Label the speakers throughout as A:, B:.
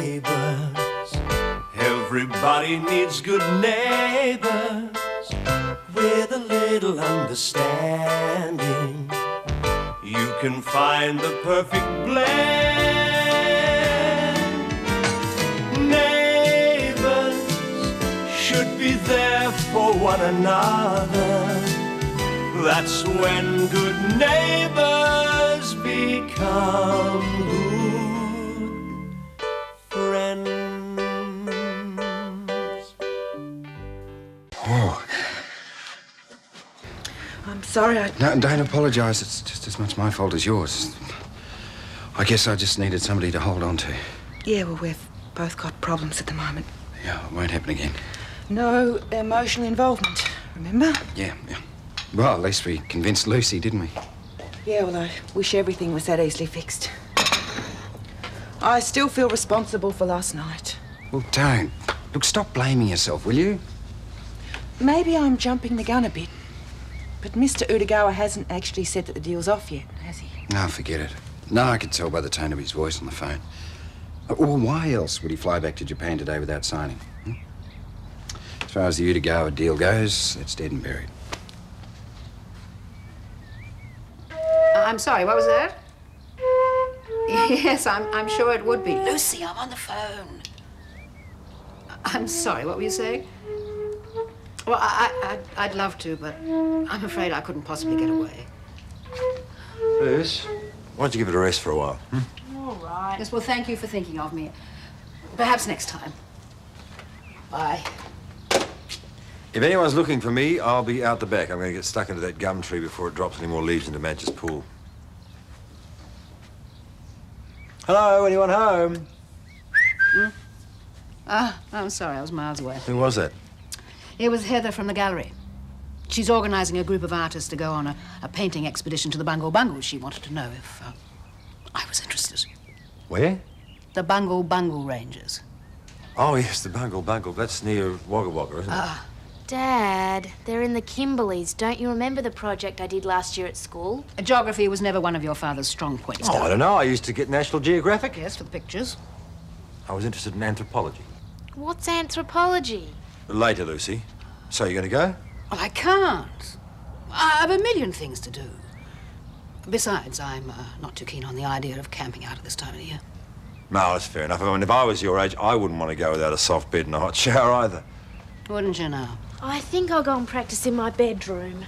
A: neighbours. Everybody needs good neighbours with a little understanding. You can find the perfect blend. Neighbours should be there for one another. That's when good neighbours become good friends.
B: Oh.
C: I'm sorry,
B: No, don't apologise. It's just as much my fault as yours. I guess I just needed somebody to hold on to.
C: Yeah, well, we've both got problems at the moment.
B: Yeah, it won't happen again.
C: No emotional involvement, remember?
B: Yeah. Well, at least we convinced Lucy, didn't we?
C: Yeah, well, I wish everything was that easily fixed. I still feel responsible for last night.
B: Well, don't. Look, stop blaming yourself, will you?
C: Maybe I'm jumping the gun a bit, but Mr. Udagawa hasn't actually said that the deal's off yet, has he?
B: No, forget it. No, I could tell by the tone of his voice on the phone. Or why else would he fly back to Japan today without signing? As far as the Udagawa deal goes, it's dead and buried.
D: I'm sorry, what was that? Yes, I'm sure it would be. Lucy, I'm on the phone. I'm sorry, what were you saying? Well, I'd love to, but I'm afraid I couldn't possibly get away.
E: Liz, why don't you give it a rest for a while?
D: All right. Yes, well, thank you for thinking of me. Perhaps next time. Bye.
E: If anyone's looking for me, I'll be out the back. I'm going to get stuck into that gum tree before it drops any more leaves into Manchester's pool. Hello, anyone home?
D: I'm sorry, I was miles away.
E: Who was that?
D: It was Heather from the gallery. She's organising a group of artists to go on a painting expedition to the Bungle Bungle. She wanted to know if I was interested.
E: Where?
D: The Bungle Bungle Ranges.
E: Oh, yes, the Bungle Bungle. That's near Wagga Wagga, isn't it?
F: Dad, they're in the Kimberleys. Don't you remember the project I did last year at school?
D: Geography was never one of your father's strong points.
E: Oh, I don't know. I used to get National Geographic.
D: Yes, for the pictures.
E: I was interested in anthropology.
F: What's anthropology?
E: Later, Lucy. So you're going to go?
D: Well, I can't. I have a million things to do. Besides, I'm not too keen on the idea of camping out at this time of the year.
E: No, that's fair enough. I mean, if I was your age, I wouldn't want to go without a soft bed and a hot shower either.
D: Wouldn't you now?
F: I think I'll go and practice in my bedroom.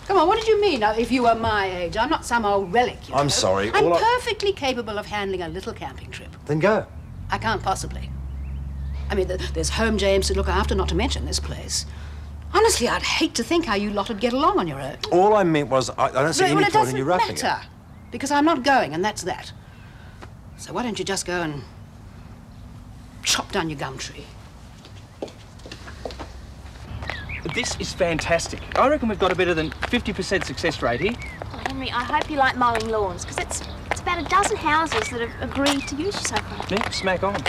D: Come on, what did you mean? Now, if you were my age, I'm not some old relic, you know.
E: I'm sorry.
D: I'm perfectly capable of handling a little camping trip.
E: Then go.
D: I can't possibly. I mean, there's home James to look after, not to mention this place. Honestly, I'd hate to think how you lot would get along on your own.
E: All I meant was, I don't see any point in you roughing
D: it. Well, it doesn't matter, because I'm not going, and that's that. So why don't you just go and chop down your gum tree?
G: This is fantastic. I reckon we've got a better than 50% success rate here.
F: Oh, Henry, I hope you like mowing lawns, because it's about a dozen houses that have agreed to use you so far.
G: Yeah, smack on.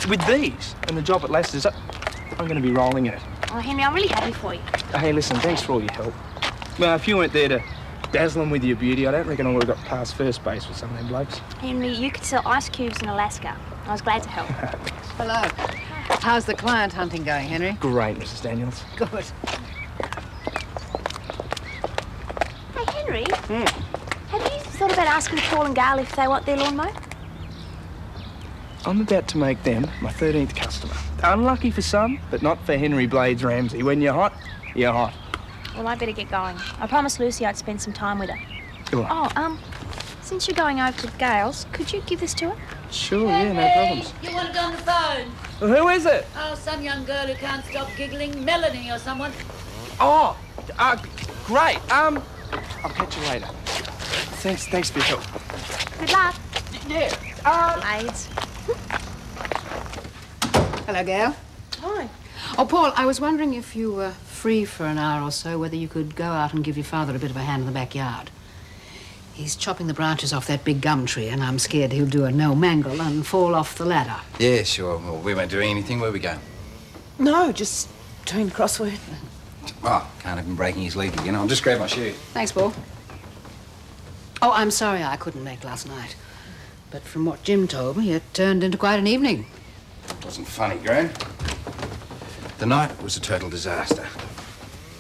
G: With these and the job at Leicester's, I'm going to be rolling in it.
F: Oh, Henry, I'm really happy for you.
G: Hey, listen, thanks for all your help. Well, if you weren't there to dazzle them with your beauty, I don't reckon I would have got past first base with some of them blokes.
F: Henry, you could sell ice cubes in Alaska. I was glad to help.
D: Hello. How's the client hunting going, Henry?
G: Great, Mrs. Daniels.
D: Good.
F: Hey, Henry. Have you thought about asking Paul and Gail if they want their lawn mowed?
G: I'm about to make them my 13th customer. Unlucky for some, but not for Henry Blades Ramsay. When you're hot, you're hot.
F: Well, I better get going. I promised Lucy I'd spend some time with her.
G: Go on.
F: Oh, since you're going over to Gail's, could you give this to her?
G: Sure, yeah, no problems.
H: You want to go on the phone?
G: Well, who is it?
H: Oh, some young girl who can't stop giggling. Melanie or someone.
G: Oh, great. I'll catch you later. Thanks for your help.
F: Good luck.
G: Yeah.
F: Blades.
D: Hello, Gail.
C: Hi.
D: Oh, Paul, I was wondering if you were free for an hour or so, whether you could go out and give your father a bit of a hand in the backyard. He's chopping the branches off that big gum tree, and I'm scared he'll do a no-mangle and fall off the ladder.
B: Yeah, sure. Well, we weren't doing anything. Where we going?
C: No, just doing the crossword.
B: Oh, can't have him breaking his leg again. I'll just grab my shoe.
D: Thanks, Paul. Oh, I'm sorry I couldn't make last night. But from what Jim told me, it turned into quite an evening.
B: wasn't funny, Gran. The night was a total disaster.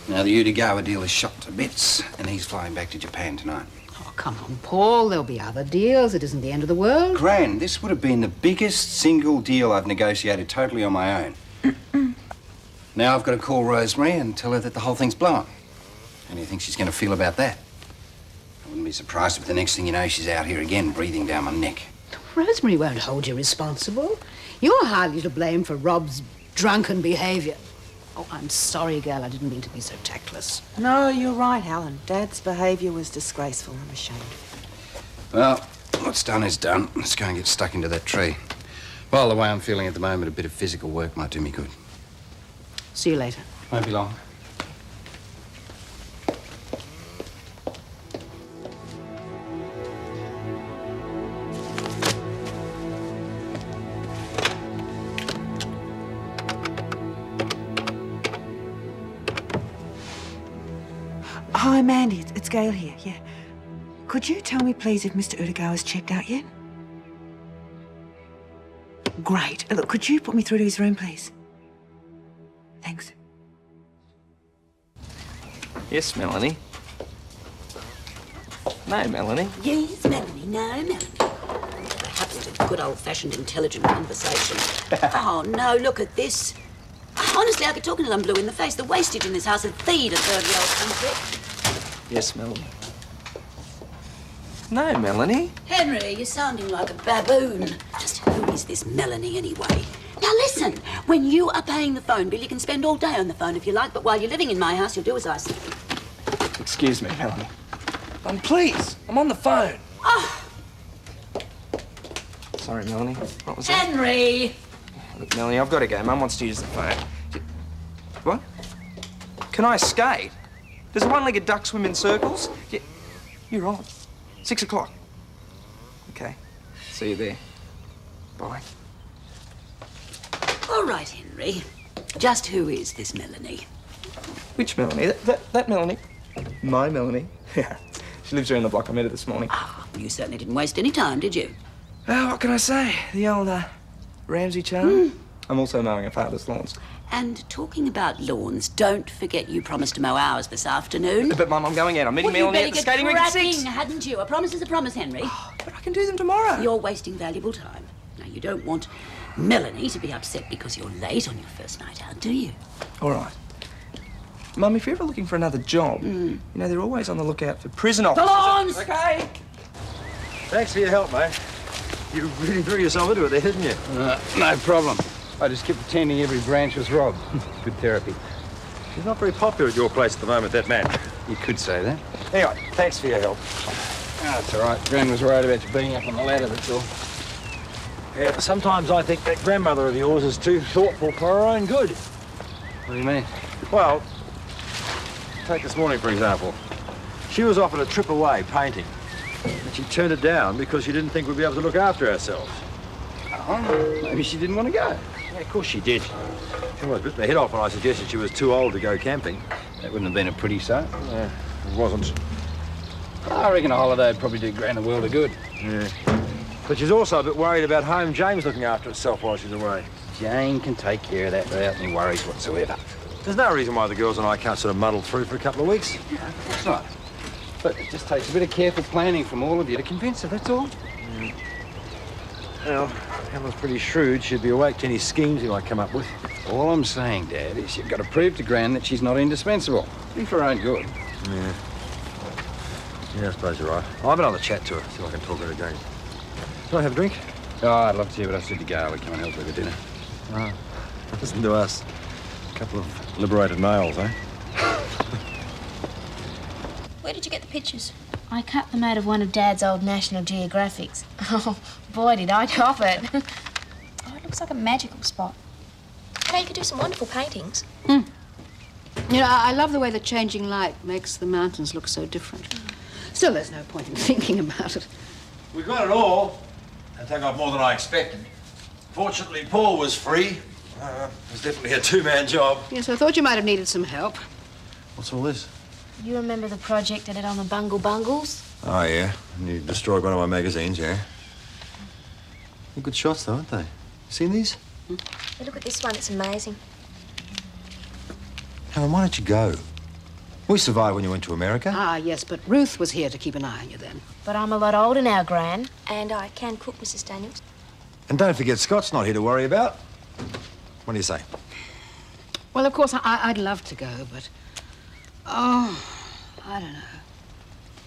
B: Now the Udigawa deal is shot to bits, and he's flying back to Japan tonight.
D: Oh, come on, Paul. There'll be other deals. It isn't the end of the world.
B: Gran, this would have been the biggest single deal I've negotiated totally on my own. Now I've got to call Rosemary and tell her that the whole thing's blown. How do you think she's going to feel about that? I wouldn't be surprised if the next thing you know she's out here again, breathing down my neck.
D: Rosemary won't hold you responsible. You're hardly to blame for Rob's drunken behaviour. Oh, I'm sorry, girl. I didn't mean to be so tactless.
C: No, you're right, Helen. Dad's behaviour was disgraceful. I'm ashamed.
B: Well, what's done is done. Let's go and get stuck into that tree. Well, the way I'm feeling at the moment, a bit of physical work might do me good.
D: See you later.
B: Won't be long.
C: Hi, Mandy. It's Gail here, yeah. Could you tell me, please, if Mr. Udigawa's checked out yet? Great. Look, could you put me through to his room, please? Thanks.
G: Yes, Melanie. No, Melanie.
H: Yes, Melanie, no, Melanie. Perhaps a good old-fashioned intelligent conversation. Oh, no, look at this. Honestly, I could talk until I'm blue in the face. The wastage in this house would feed a third-world country.
G: Yes, Melanie. No, Melanie.
H: Henry, you're sounding like a baboon. Just who is this Melanie, anyway? Now, listen. When you are paying the phone bill, you can spend all day on the phone if you like, but while you're living in my house, you'll do as I say.
G: Excuse me, Melanie. Please, I'm on the phone.
H: Oh,
G: Sorry, Melanie. What was that?
H: Henry!
G: Look, Melanie, I've got to go. Mum wants to use the phone. What? Can I skate? Does a one-legged duck swim in circles? You're on. 6 o'clock. Okay. See you there. Bye.
H: All right, Henry. Just who is this Melanie?
G: Which Melanie? That Melanie? My Melanie? Yeah. She lives around the block. I met her this morning.
H: Ah, you certainly didn't waste any time, did you?
G: Oh, what can I say? The old, Ramsay charm. I'm also mowing her father's lawns.
H: And talking about lawns, don't forget you promised to mow ours this afternoon.
G: But, Mum, I'm going out. I'm meeting
H: Well,
G: Melanie at the skating rink at 6.
H: Hadn't you? A promise is a promise, Henry.
G: Oh, but I can do them tomorrow.
H: You're wasting valuable time. Now, you don't want Melanie to be upset because you're late on your first night out, do you?
G: All right. Mum, if you're ever looking for another job, you know, they're always on the lookout for prison officers.
H: Lawns!
G: Okay.
E: Thanks for your help, mate. You really threw yourself into it there, didn't you?
B: No problem. I just kept pretending every branch was robbed. Good therapy.
E: She's not very popular at your place at the moment, that man.
B: You could say that.
E: Anyway, thanks for your help.
B: That's all right. Gran was worried about you being up on the ladder, that's all.
E: Yeah, sometimes I think that grandmother of yours is too thoughtful for her own good.
B: What do you mean?
E: Well, take this morning, for example. She was offered a trip away painting, and she turned it down because she didn't think we'd be able to look after ourselves.
B: Oh, maybe she didn't want to go.
E: Yeah, of course she did. She almost bit my head off when I suggested she was too old to go camping.
B: That wouldn't have been a pretty sight.
E: Yeah, it wasn't.
B: I reckon a holiday would probably do Gran a world of good.
E: Yeah. But she's also a bit worried about home James looking after itself while she's away.
B: Jane can take care of that without any worries whatsoever.
E: There's no reason why the girls and I can't sort of muddle through for a couple of weeks.
B: That's right. But it just takes a bit of careful planning from all of you to convince her, that's all.
E: Well, Helen's pretty shrewd. She'd be awake to any schemes you might come up with.
B: All I'm saying, Dad, is you've got to prove to Gran that she's not indispensable. Be for her own good.
E: Yeah. Yeah, I suppose you're right. I'll have another chat to her, see if I can talk her again. Can I have a drink?
B: Oh, I'd love to, but I said to Gail we'd come and help her with dinner.
E: Oh, listen to us. A couple of liberated males, eh?
F: Where did you get the pictures? I cut them out of one of Dad's old National Geographics. Oh, boy, did I cop it. Oh, it looks like a magical spot. You know, you could do some wonderful paintings.
D: You know, I love the way the changing light makes the mountains look so different. Still, there's no point in thinking about it.
E: We've got it all. And take off more than I expected. Fortunately, Paul was free. It was definitely a two-man job.
D: Yes, I thought you might have needed some help.
E: What's all this?
F: You remember the project I did on the Bungle Bungles?
E: Oh, yeah. And you destroyed one of my magazines, yeah? They're good shots, though, aren't they? Seen these?
F: Hey, look at this one, it's amazing.
E: Helen, why don't you go? We survived when you went to America.
D: Ah, yes, but Ruth was here to keep an eye on you then.
F: But I'm a lot older now, Gran. And I can cook, Mrs. Daniels.
E: And don't forget, Scott's not here to worry about. What do you say?
D: Well, of course, I'd love to go, but... Oh, I don't know.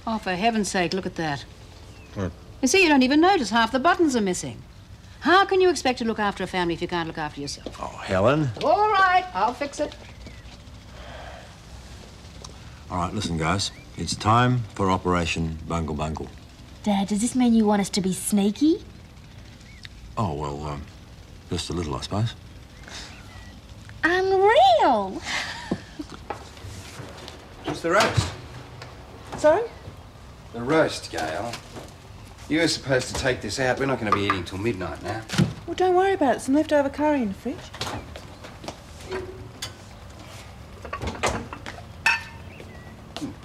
D: Oh, for heaven's sake, look at that.
E: What?
D: You see, you don't even notice half the buttons are missing. How can you expect to look after a family if you can't look after yourself?
E: Oh, Helen.
D: All right, I'll fix it.
E: All right, listen, guys. It's time for Operation Bungle Bungle.
F: Dad, does this mean you want us to be sneaky?
E: Oh, well, just a little, I suppose.
F: Unreal!
B: Just the roast.
C: Sorry?
B: The roast, Gail. You were supposed to take this out. We're not going to be eating till midnight now.
C: Well, don't worry about it. Some leftover curry in the fridge.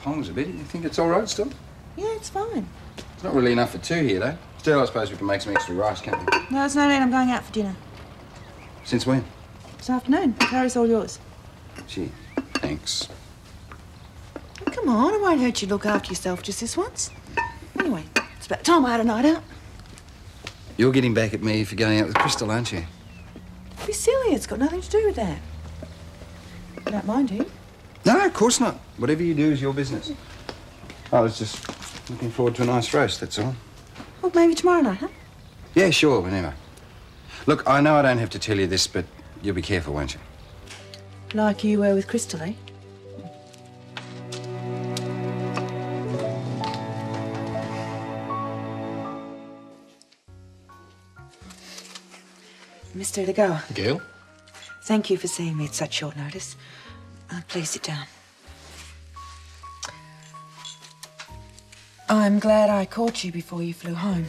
B: Pongs a bit. You think it's all right still?
C: Yeah, it's fine.
B: It's not really enough for two here, though. Still, I suppose we can make some extra rice, can't we?
C: No, it's no need. I'm going out for dinner.
B: Since when?
C: This afternoon. The curry's all yours.
B: Gee, thanks.
C: Come on, it won't hurt you to look after yourself just this once. Anyway, it's about time I had a night out.
B: You're getting back at me for going out with Crystal, aren't you?
C: Be silly. It's got nothing to do with that. You don't mind, do you?
B: No, of course not. Whatever you do is your business. I was just looking forward to a nice roast, that's all.
C: Well, maybe tomorrow night, huh?
B: Yeah, sure, whenever. Look, I know I don't have to tell you this, but you'll be careful, won't you?
C: Like you were with Crystal, eh? Mr. Legoa.
I: Gail?
C: Thank you for seeing me at such short notice. Please sit down. I'm glad I caught you before you flew home.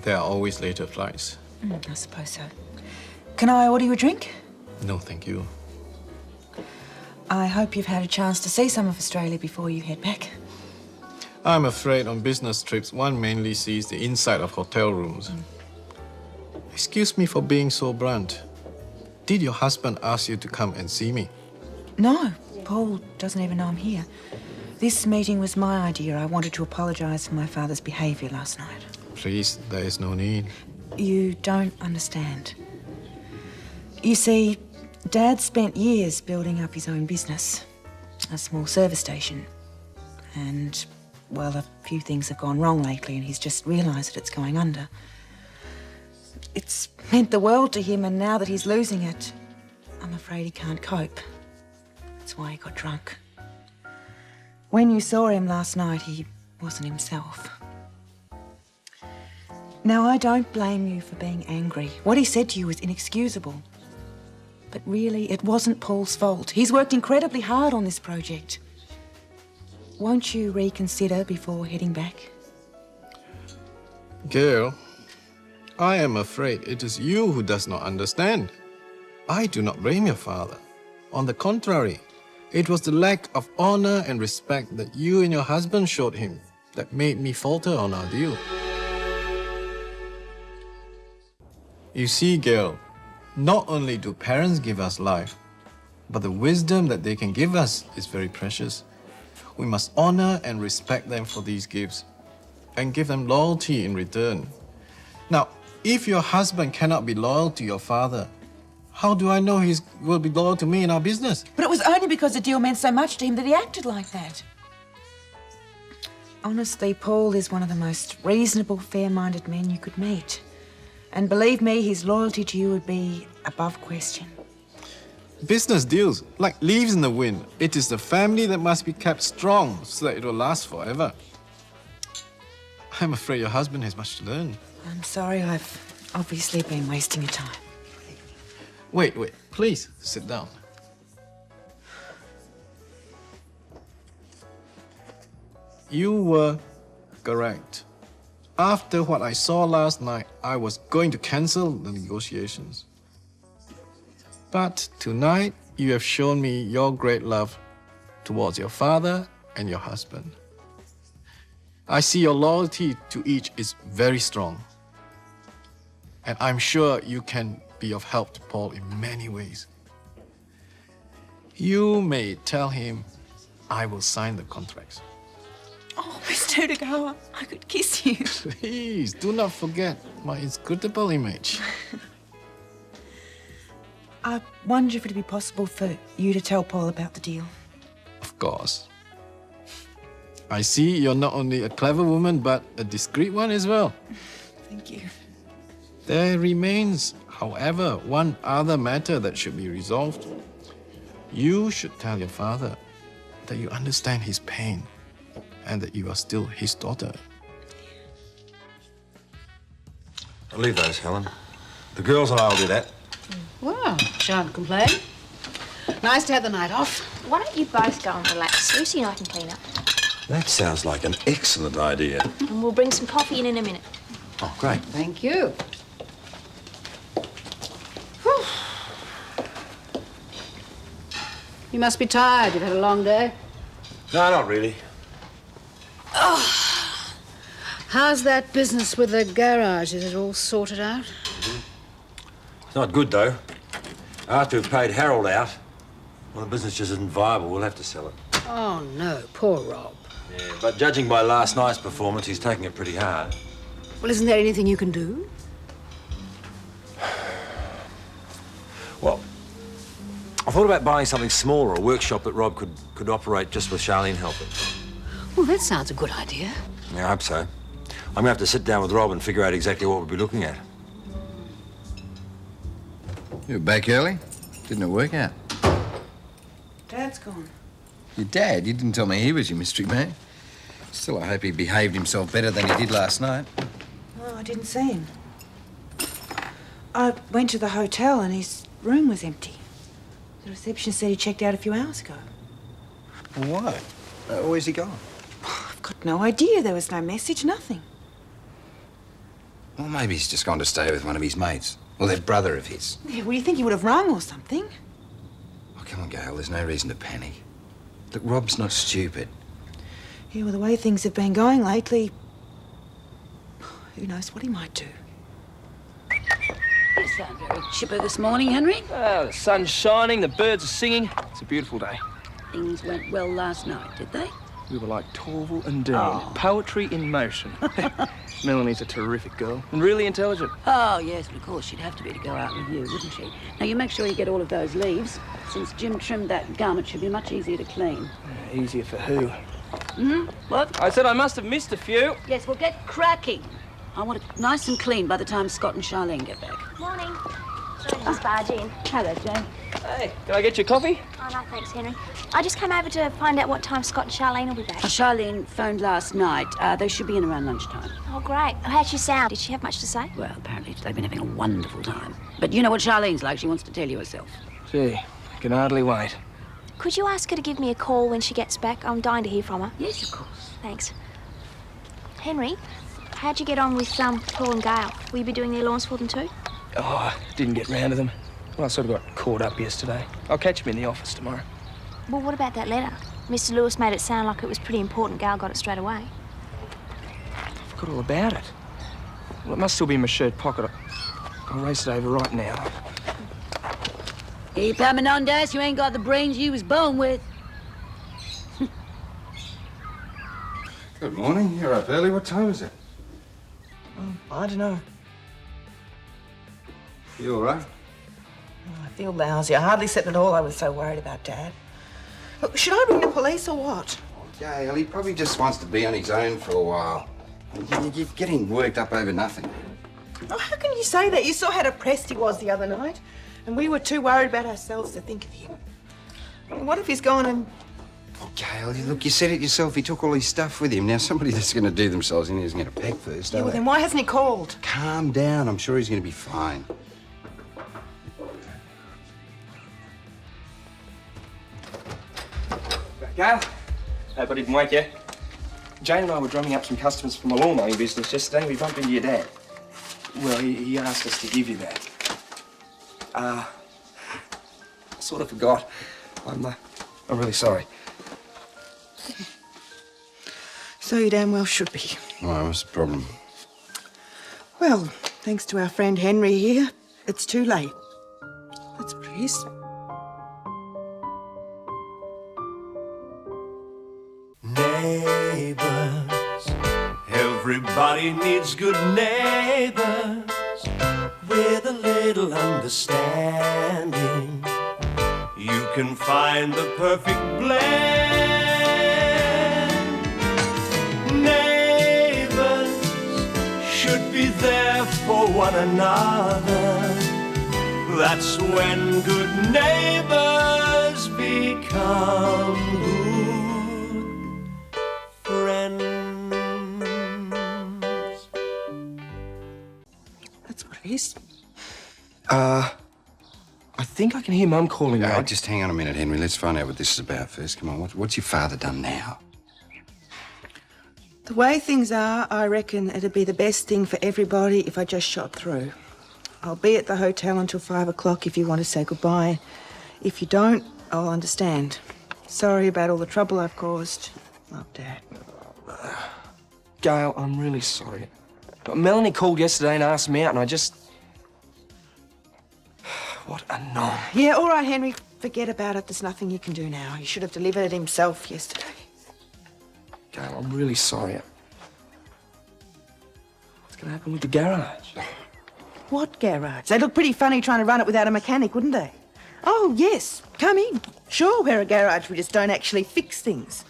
I: There are always later flights.
C: I suppose so. Can I order you a drink?
I: No, thank you.
C: I hope you've had a chance to see some of Australia before you head back.
I: I'm afraid on business trips, one mainly sees the inside of hotel rooms. Excuse me for being so blunt. Did your husband ask you to come and see me?
C: No, Paul doesn't even know I'm here. This meeting was my idea. I wanted to apologise for my father's behaviour last night.
I: Please, there is no need.
C: You don't understand. You see, Dad spent years building up his own business, a small service station. And, well, a few things have gone wrong lately and he's just realised that it's going under. It's meant the world to him, and now that he's losing it, I'm afraid he can't cope. That's why he got drunk. When you saw him last night, he wasn't himself. Now, I don't blame you for being angry. What he said to you was inexcusable. But really, it wasn't Paul's fault. He's worked incredibly hard on this project. Won't you reconsider before heading back?
I: Gail, I am afraid it is you who does not understand. I do not blame your father. On the contrary, it was the lack of honor and respect that you and your husband showed him that made me falter on our deal. You see, Gail, not only do parents give us life, but the wisdom that they can give us is very precious. We must honor and respect them for these gifts and give them loyalty in return. Now, if your husband cannot be loyal to your father, how do I know he will be loyal to me in our business?
C: But it was only because the deal meant so much to him that he acted like that. Honestly, Paul is one of the most reasonable, fair-minded men you could meet. And believe me, his loyalty to you would be above question.
I: Business deals, like leaves in the wind. It is the family that must be kept strong so that it will last forever. I'm afraid your husband has much to learn.
C: I'm sorry, I've obviously been wasting your time.
I: Wait, please sit down. You were correct. After what I saw last night, I was going to cancel the negotiations. But tonight, you have shown me your great love towards your father and your husband. I see your loyalty to each is very strong. And I'm sure you can be of help to Paul in many ways. You may tell him I will sign the contracts.
C: Oh, Mr. Dagmar, I could kiss you.
I: Please, do not forget my inscrutable image.
C: I wonder if it'd be possible for you to tell Paul about the deal.
I: Of course. I see you're not only a clever woman, but a discreet one as well.
C: Thank you.
I: There remains, however, one other matter that should be resolved. You should tell your father that you understand his pain and that you are still his daughter.
E: I'll leave those, Helen. The girls and I will do that.
D: Well, shan't complain. Nice to have the night off.
F: Why don't you both go and relax? Lucy and I can clean up.
E: That sounds like an excellent idea.
F: And we'll bring some coffee in a minute.
E: Oh, great.
D: Thank you. You must be tired. You've had a long day.
E: No, not really.
D: How's that business with the garage? Is it all sorted out?
E: It's not good, though. After we've paid Harold out, well, the business just isn't viable. We'll have to sell it.
D: Oh, no. Poor Rob.
E: Yeah, but judging by last night's performance, he's taking it pretty hard.
D: Well, isn't there anything you can do?
E: Well, I thought about buying something smaller, a workshop that Rob could operate just with Charlene helping.
D: Well, that sounds a good idea.
E: Yeah, I hope so. I'm going to have to sit down with Rob and figure out exactly what we'll be looking at.
B: You were back early? Didn't it work out?
C: Dad's gone.
B: Your dad? You didn't tell me he was your mystery man. Still, I hope he behaved himself better than he did last night.
C: Oh, I didn't see him. I went to the hotel and his room was empty. The receptionist said he checked out a few hours ago.
B: Why? Where's he gone?
C: I've got no idea. There was no message, nothing.
B: Well, maybe he's just gone to stay with one of his mates. Or that brother of his.
C: Yeah, well, you think he would have rung or something?
B: Oh, come on, Gail. There's no reason to panic. Look, Rob's not stupid.
C: Yeah, well, the way things have been going lately, who knows what he might do.
H: You sound very chipper this morning, Henry.
G: Oh, the sun's shining, the birds are singing. It's a beautiful day.
H: Things went well last night, did they?
G: We were like Torval and Dean.
H: Oh.
G: Poetry in motion. Melanie's a terrific girl and really intelligent.
H: Oh, yes, but of course she'd have to be to go out with you, wouldn't she? Now, you make sure you get all of those leaves. Since Jim trimmed that gum, it should be much easier to clean.
G: Easier for who?
H: What?
G: I said I must have missed a few.
H: Yes, well, get cracking. I want it nice and clean by the time Scott and Charlene get back.
F: Morning. Sorry, just barge in.
H: Hello, Jane.
G: Hey, can I get you a coffee?
F: Oh, no, thanks, Henry. I just came over to find out what time Scott and Charlene will be back.
H: Charlene phoned last night. They should be in around lunchtime.
F: Oh, great. How'd she sound? Did she have much to say?
H: Well, apparently they've been having a wonderful time. But you know what Charlene's like. She wants to tell you herself.
G: Gee, I can hardly wait.
F: Could you ask her to give me a call when she gets back? I'm dying to hear from her.
H: Yes, of course.
F: Thanks. Henry, how'd you get on with Paul and Gail? Will you be doing their lawns for them too?
G: Oh, I didn't get round to them. Well, I sort of got caught up yesterday. I'll catch them in the office tomorrow.
F: Well, what about that letter? Mr. Lewis made it sound like it was pretty important. Gail got it straight away.
G: I forgot all about it. Well, it must still be in my shirt pocket. I'll race it over right now.
H: Keep coming on, Darius. You ain't got the brains you was born with.
B: Good morning. You're up early. What time is it?
C: I don't know.
B: You all right?
C: I feel lousy. I hardly slept at all. I was so worried about Dad. Look, should I ring the police or what?
B: Gail, he probably just wants to be on his own for a while. You're getting worked up over nothing.
C: Oh, how can you say that? You saw how depressed he was the other night. And we were too worried about ourselves to think of him. I mean, what if he's gone and...
B: Oh, Gail, look, you said it yourself. He took all his stuff with him. Now, somebody that's going to do themselves in here is going to peg first,
C: Yeah,
B: are
C: well,
B: they?
C: then why hasn't he called?
B: Calm down. I'm sure he's going to be fine.
G: Gail? Hope I didn't wake you. Jane and I were drumming up some customers from a lawn mowing business yesterday. We bumped into your dad. Well, he asked us to give you that. I sort of forgot. I'm really sorry.
C: So you damn well should be.
B: Why, what's the problem?
C: Well, thanks to our friend Henry here, It's too late. That's what it is.
A: Neighbours, everybody needs good neighbours with a little understanding. You can find the perfect blend. Neighbours should be there for one another. That's when good neighbours become good friends.
C: That's what it is.
G: I think I can hear Mum calling
B: Oh,
G: me.
B: just hang on a minute, Henry. Let's find out what this is about first. Come on, what's your father done now?
C: The way things are, I reckon it'd be the best thing for everybody if I just shot through. I'll be at the hotel until 5 o'clock if you want to say goodbye. If you don't, I'll understand. Sorry about all the trouble I've caused. Love, Dad.
G: Gail, I'm really sorry. But Melanie called yesterday and asked me out, and I just... What a nom.
C: Yeah, all right, Henry. Forget about it. There's nothing you can do now. He should have delivered it himself yesterday.
G: Gail, I'm really sorry. What's going to happen with the garage?
C: What garage? They'd look pretty funny trying to run it without a mechanic, wouldn't they? Oh, yes. Come in. Sure, we're a garage. We just don't actually fix things.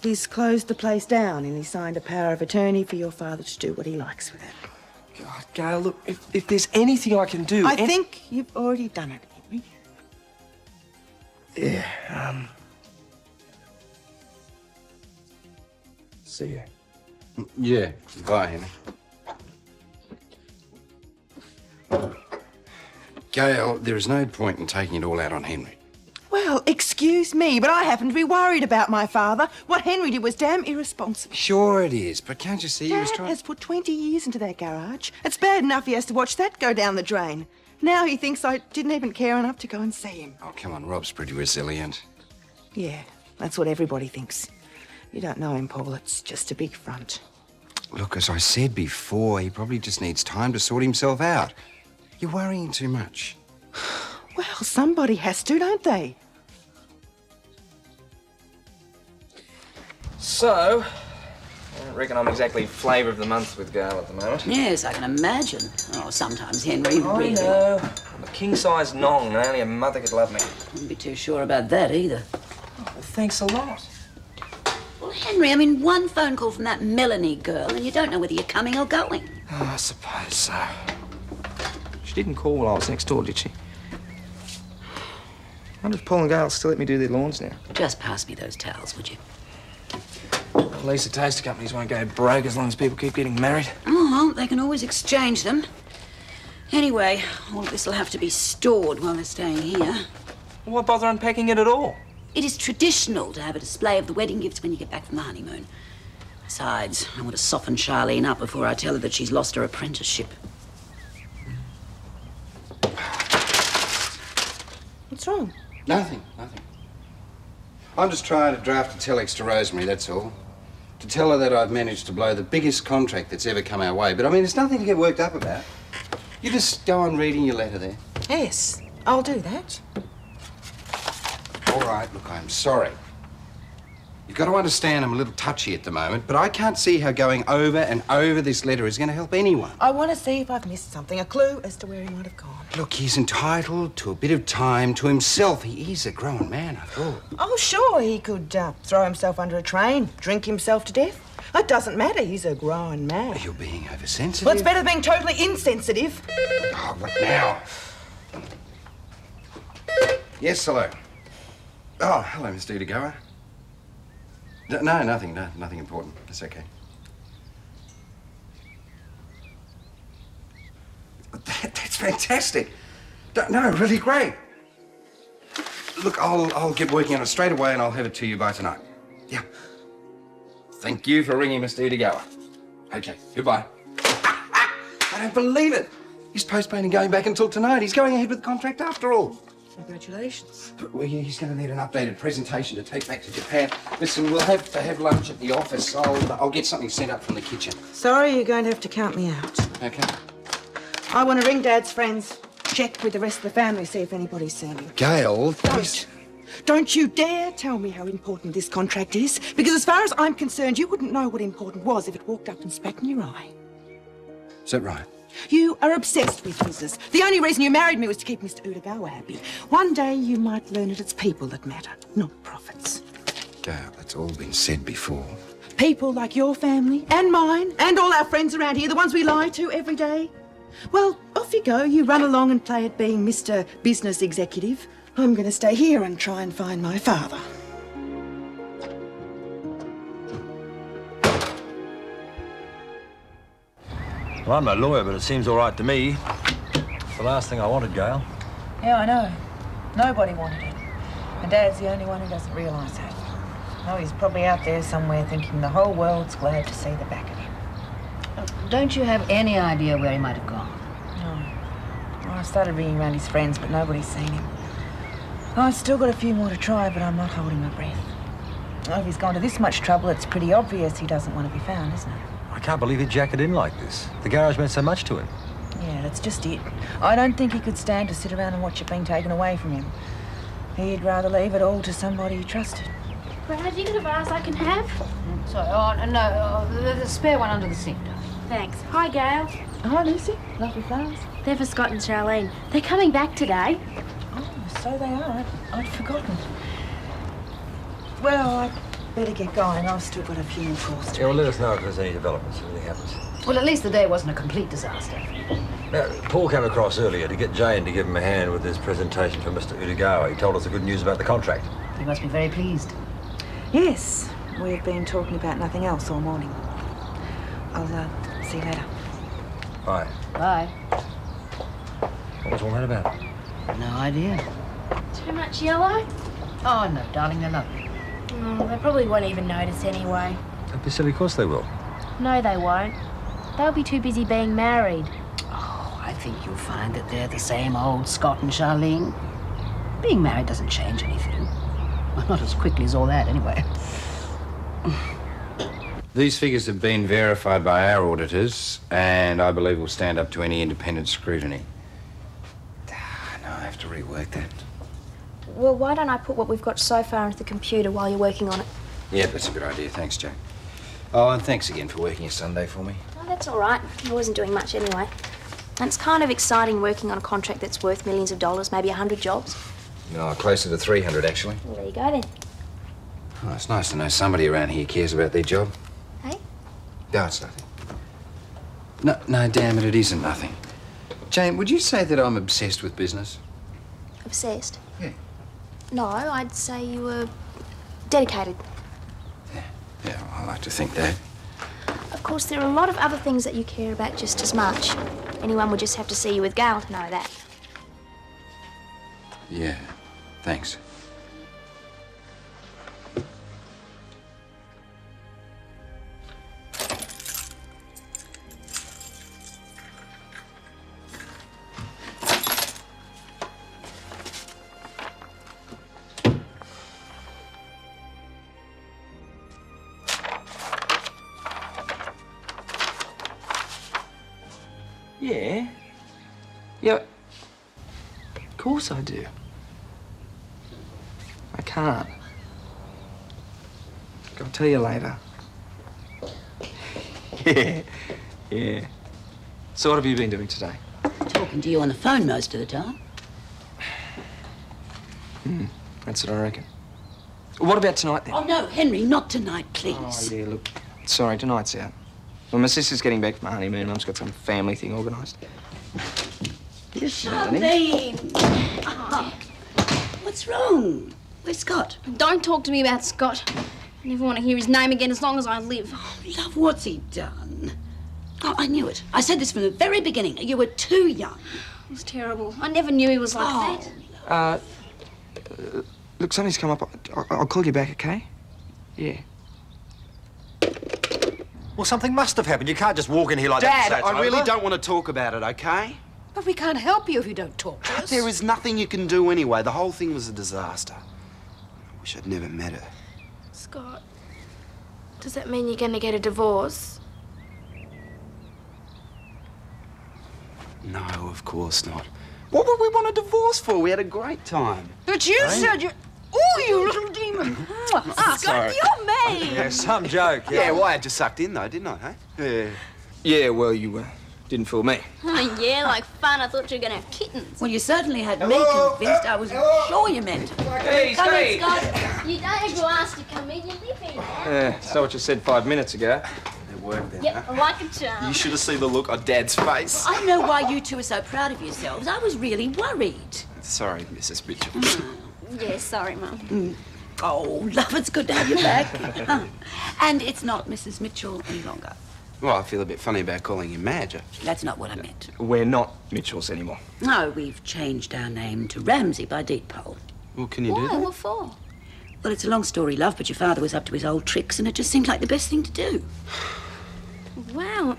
C: He's closed the place down and he signed a power of attorney for your father to do what he likes with it.
G: God, Gail, look, if there's anything I can do...
C: I think you've already done it, Henry.
G: Yeah, See you.
B: Yeah. Bye, Henry. Gail, there is no point in taking it all out on Henry.
C: Well, excuse me, but I happen to be worried about my father. What Henry did was damn irresponsible.
B: Sure it is, but can't you see he was
C: Dad
B: trying...
C: has put 20 years into that garage. It's bad enough he has to watch that go down the drain. Now he thinks I didn't even care enough to go and see him.
B: Oh, come on, Rob's pretty resilient.
C: Yeah, that's what everybody thinks. You don't know him, Paul. It's just a big front.
B: Look, as I said before, he probably just needs time to sort himself out. You're worrying too much.
C: Well, somebody has to, don't they?
G: So, I don't reckon I'm exactly flavour of the month with Gail at the moment.
H: Yes, I can imagine. Oh, sometimes, Henry, really.
G: I know. I'm a king-size nong and only a mother could love me.
H: Wouldn't be too sure about that either.
G: Oh, well, thanks a lot.
H: Well, Henry, I mean, one phone call from that Melanie girl and you don't know whether you're coming or going.
G: Oh, I suppose so. She didn't call while I was next door, did she? I wonder if Paul and Gail still let me do their lawns now.
H: Just pass me those towels, would you?
G: At least the toaster companies won't go broke as long as people keep getting married.
H: Oh, well, they can always exchange them. Anyway, all of this will have to be stored while they're staying here.
G: Why bother unpacking it at all?
H: It is traditional to have a display of the wedding gifts when you get back from the honeymoon. Besides, I want to soften Charlene up before I tell her that she's lost her apprenticeship.
C: What's wrong?
B: Nothing. I'm just trying to draft a telex to Rosemary, that's all. To tell her that I've managed to blow the biggest contract that's ever come our way. But, I mean, it's nothing to get worked up about. You just go on reading your letter there.
C: Yes, I'll do that.
B: All right, look, I'm sorry. You've got to understand I'm a little touchy at the moment, but I can't see how going over and over this letter is going to help anyone.
C: I want to see if I've missed something, a clue as to where he might have gone.
B: Look, he's entitled to a bit of time to himself. He is a grown man, I thought.
C: Oh, sure, he could throw himself under a train, drink himself to death. It doesn't matter, he's a grown man.
B: You're being oversensitive.
C: Well, it's better than being totally insensitive.
B: Oh, what now? Yes, hello. Oh, hello, Mr. Goer. No, nothing important. It's okay. That's fantastic. No, really great. Look, I'll get working on it straight away and I'll have it to you by tonight. Yeah. Thank you for ringing, Mr. Goer. Okay, goodbye. I don't believe it. He's postponing going back until tonight. He's going ahead with the contract after all.
C: Congratulations.
B: Well, he's going to need an updated presentation to take back to Japan. Listen, we'll have to have lunch at the office. I'll get something sent up from the kitchen.
C: Sorry, you're going to have to count me out.
B: Okay.
C: I want to ring Dad's friends, check with the rest of the family, see if anybody's seen him.
B: Gail,
C: Don't you dare tell me how important this contract is, because as far as I'm concerned, you wouldn't know what important was if it walked up and spat in your eye.
B: Is that right?
C: You are obsessed with business. The only reason you married me was to keep Mr. Bláhová happy. One day you might learn that it's people that matter, not profits.
B: Gail, that's all been said before.
C: People like your family and mine and all our friends around here, the ones we lie to every day. Well, off you go. You run along and play at being Mr. Business Executive. I'm going to stay here and try and find my father.
E: Well, I'm no lawyer, but it seems all right to me. It's the last thing I wanted, Gail.
C: Yeah, I know. Nobody wanted it. And Dad's the only one who doesn't realise that. Oh, he's probably out there somewhere thinking the whole world's glad to see the back of him.
D: Don't you have any idea where he might have gone?
C: No. Well, I started ringing around his friends, but nobody's seen him. Oh, I've still got a few more to try, but I'm not holding my breath. Oh, if he's gone to this much trouble, it's pretty obvious he doesn't want to be found, isn't it?
E: I can't believe he jacked in like this. The garage meant so much to him.
C: Yeah, that's just it. I don't think he could stand to sit around and watch it being taken away from him. He'd rather leave it all to somebody he trusted.
F: Brad, you got a vase I can have?
D: Sorry, no, the spare one under the sink.
F: Thanks. Hi, Gail.
C: Hi, Lucy. Lovely flowers.
F: They're for Scott and Charlene. They're coming back today.
C: Oh, so they are. I'd forgotten. Well, I'd better get going. I've still got a few more calls to
E: Yeah, well, let us know if there's any developments, if anything happens.
D: Well, at least the day wasn't a complete disaster.
E: Now, Paul came across earlier to get Jane to give him a hand with his presentation for Mr. Bláhová. He told us the good news about the contract.
D: He must be very pleased.
C: Yes, we've been talking about nothing else all morning. I'll see you later.
E: Bye.
D: Bye.
E: What was all that about?
D: No idea.
F: Too much yellow?
D: Oh, no, darling, they're lovely.
F: Oh, they probably won't even notice anyway.
E: Don't be silly, of course they will.
F: No, they won't. They'll be too busy being married.
D: Oh, I think you'll find that they're the same old Scott and Charlene. Being married doesn't change anything. Well, not as quickly as all that, anyway.
B: These figures have been verified by our auditors, and I believe will stand up to any independent scrutiny. No, I have to rework that.
F: Well, why don't I put what we've got so far into the computer while you're working on it?
B: Yeah, that's a good idea. Thanks, Jack. Oh, and thanks again for working a Sunday for me.
F: Oh, that's all right. I wasn't doing much anyway. And it's kind of exciting working on a contract that's worth millions of dollars, maybe 100 jobs.
B: No, closer to 300, actually.
F: Well, there you go then.
B: Oh, it's nice to know somebody around here cares about their job.
F: Hey?
B: No, it's nothing. No, damn it, it isn't nothing. Jane, would you say that I'm obsessed with business?
F: Obsessed?
B: Yeah.
F: No, I'd say you were dedicated.
B: Yeah, I like to think that.
F: Of course, there are a lot of other things that you care about just as much. Anyone would just have to see you with Gail to know that.
B: Yeah, thanks.
G: Yeah. Yeah. Of course I do. I can't. I'll tell you later. Yeah. So what have you been doing today?
H: Talking to you on the phone most of the time.
G: That's what I reckon. What about tonight then?
H: Oh, no, Henry, not tonight, please.
G: Oh, yeah, look. Sorry, tonight's out. Well, my sister's getting back from her honeymoon. Mum's got some family thing organised.
H: Charlene! Oh, what's wrong? Where's Scott?
F: Don't talk to me about Scott. I never want to hear his name again as long as I live.
H: Oh, love, what's he done? Oh, I knew it. I said this from the very beginning. You were too young.
F: It was terrible. I never knew he was like that.
G: Look, something's come up. I'll call you back, okay? Yeah.
E: Well, something must have happened. You can't just walk in here like that and
J: Dad,
E: say it's
J: I really
E: over.
J: don't want to talk about it, okay?
D: But we can't help you if you don't talk to us.
J: There is nothing you can do anyway. The whole thing was a disaster. I wish I'd never met her.
F: Scott, does that mean you're going to get a divorce?
J: No, of course not. What would we want a divorce for? We had a great time.
H: But you said you... Oh, you little demon.
J: Sorry.
H: You're me.
E: Yeah, some joke.
J: Yeah, well, I had you sucked in, though, didn't I, hey?
G: Yeah, well, you didn't fool me.
F: Oh, yeah, like fun. I thought you were going to have kittens.
H: Well, you certainly had me convinced. I was sure you meant.
G: Hey,
H: Come in,
G: Steve!
H: Scott.
F: You don't have to ask to come in. You live here now.
G: That's not what you said 5 minutes ago.
J: It worked then,
F: Yep,
J: huh?
F: like a charm.
J: You should have seen the look on Dad's face.
H: I know why you two are so proud of yourselves. I was really worried.
J: Sorry, Mrs. Mitchell.
F: Yeah, sorry, Mum.
H: Oh, love, it's good to have you back. And it's not Mrs. Mitchell any longer.
J: Well, I feel a bit funny about calling you Madge.
H: That's not what I meant.
G: We're not Mitchells anymore.
H: No, we've changed our name to Ramsay by deed poll.
J: Well, can you do
F: Why?
J: that?
F: What for?
H: Well, it's a long story, love, but your father was up to his old tricks and it just seemed like the best thing to do.
F: Wow.